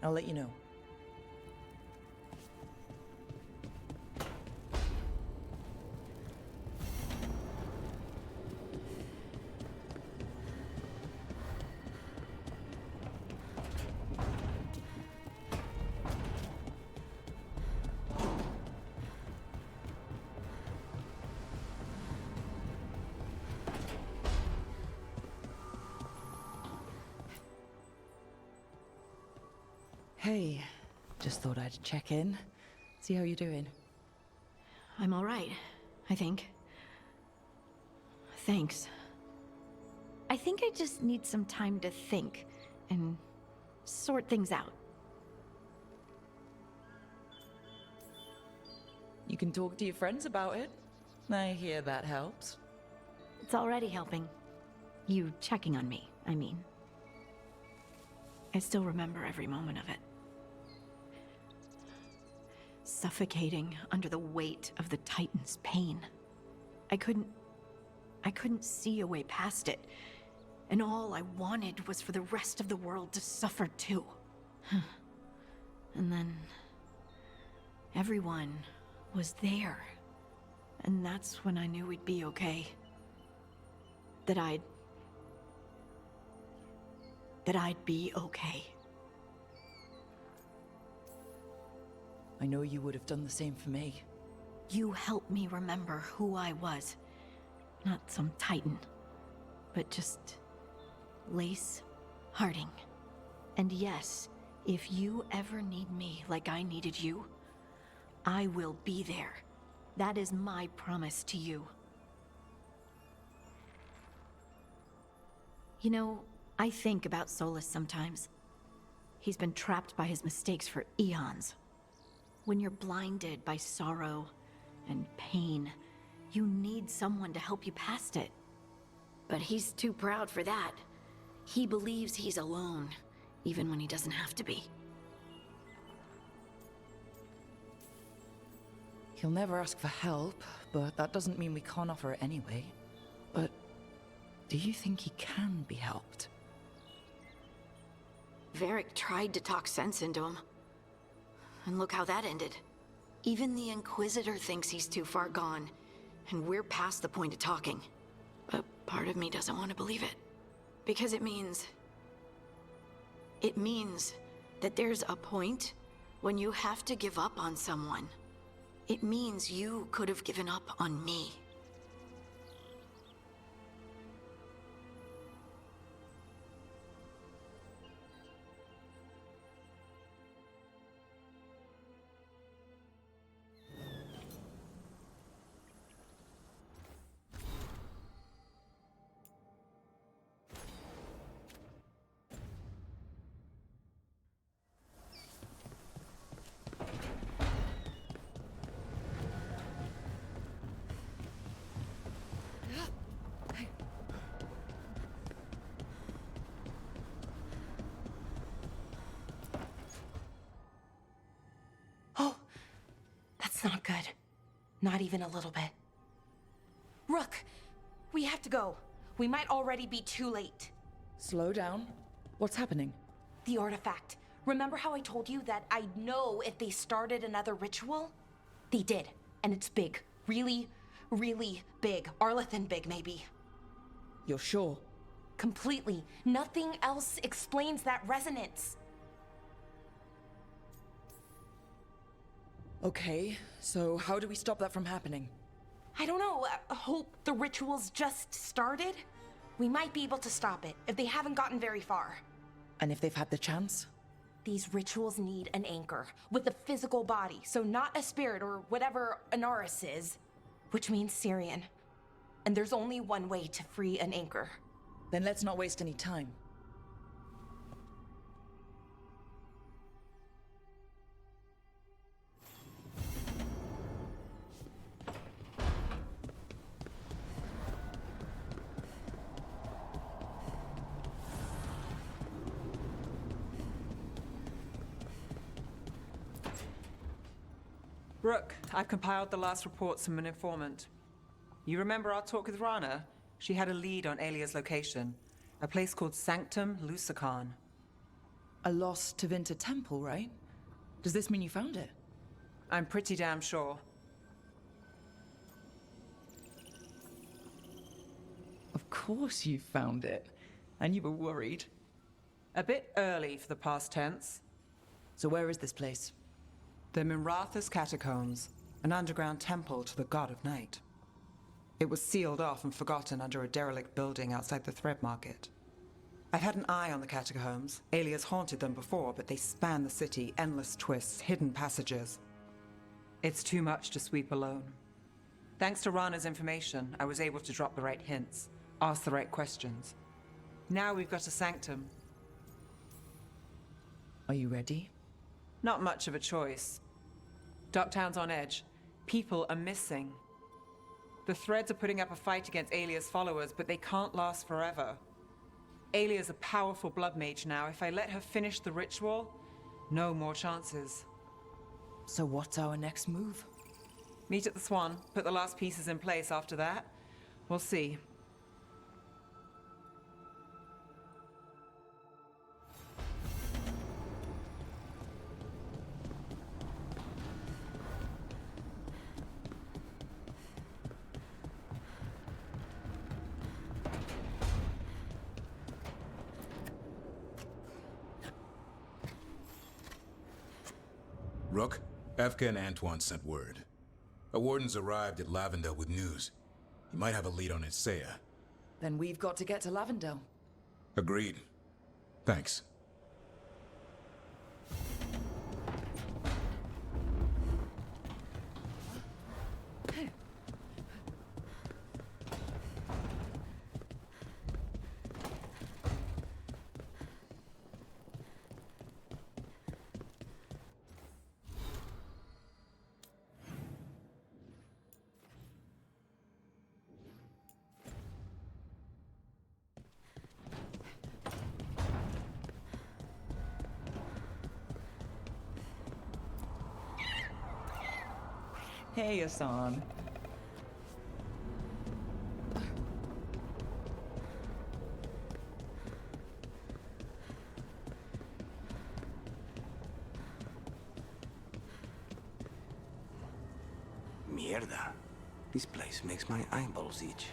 I'll let you know. Hey, just thought I'd check in. See how you're doing. I'm all right, I think. Thanks. I think I just need some time to think and sort things out. You can talk to your friends about it. I hear that helps. It's already helping. You checking on me, I mean. I still remember every moment of it. Suffocating under the weight of the Titan's pain. I couldn't see a way past it. And all I wanted was for the rest of the world to suffer too. And then everyone was there. And that's when I knew we'd be okay. That I'd be okay. I know you would have done the same for me. You helped me remember who I was. Not some Titan, but just Lace Harding. And yes, if you ever need me like I needed you, I will be there. That is my promise to you. You know, I think about Solus sometimes. He's been trapped by his mistakes for eons. When you're blinded by sorrow and pain, you need someone to help you past it. But he's too proud for that. He believes he's alone, even when he doesn't have to be. He'll never ask for help, but that doesn't mean we can't offer it anyway. But do you think he can be helped? Varric tried to talk sense into him. And look how that ended. Even the Inquisitor thinks he's too far gone, and we're past the point of talking. But part of me doesn't want to believe it. Because it means that there's a point when you have to give up on someone. It means you could have given up on me. That's not good. Not even a little bit. Rook, we have to go. We might already be too late. Slow down. What's happening? The artifact. Remember how I told you that I'd know if they started another ritual? They did, and it's big. Really, really big. Arlethan big, maybe. You're sure? Completely. Nothing else explains that resonance. Okay, so how do we stop that from happening? I don't know. Hope the ritual's just started? We might be able to stop it if they haven't gotten very far. And if they've had the chance? These rituals need an anchor with a physical body, so not a spirit or whatever Anaris is, which means Syrian. And there's only one way to free an anchor. Then let's not waste any time. Rook, I've compiled the last reports from an informant. You remember our talk with Rana? She had a lead on Alia's location. A place called Sanctum Lucican. A lost Tevinter temple, right? Does this mean you found it? I'm pretty damn sure. Of course you found it. And you were worried. A bit early for the past tense. So where is this place? The Mirathas Catacombs, an underground temple to the god of night. It was sealed off and forgotten under a derelict building outside the Thread Market. I've had an eye on the catacombs. Alias haunted them before, but they span the city, endless twists, hidden passages. It's too much to sweep alone. Thanks to Rana's information, I was able to drop the right hints, ask the right questions. Now we've got a sanctum. Are you ready? Not much of a choice. Docktown's on edge. People are missing. The Threads are putting up a fight against Alia's followers, but they can't last forever. Alia's a powerful blood mage now. If I let her finish the ritual, no more chances. So what's our next move? Meet at the Swan, put the last pieces in place after that. We'll see. Rook, Efka and Antoine sent word. A warden's arrived at Lavendel with news. He might have a lead on Isaiah. Then we've got to get to Lavendel. Agreed. Thanks. Hey, Hassan. Mierda. This place makes my eyeballs itch.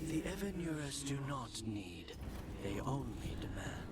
The Evanurers do not need, they only demand.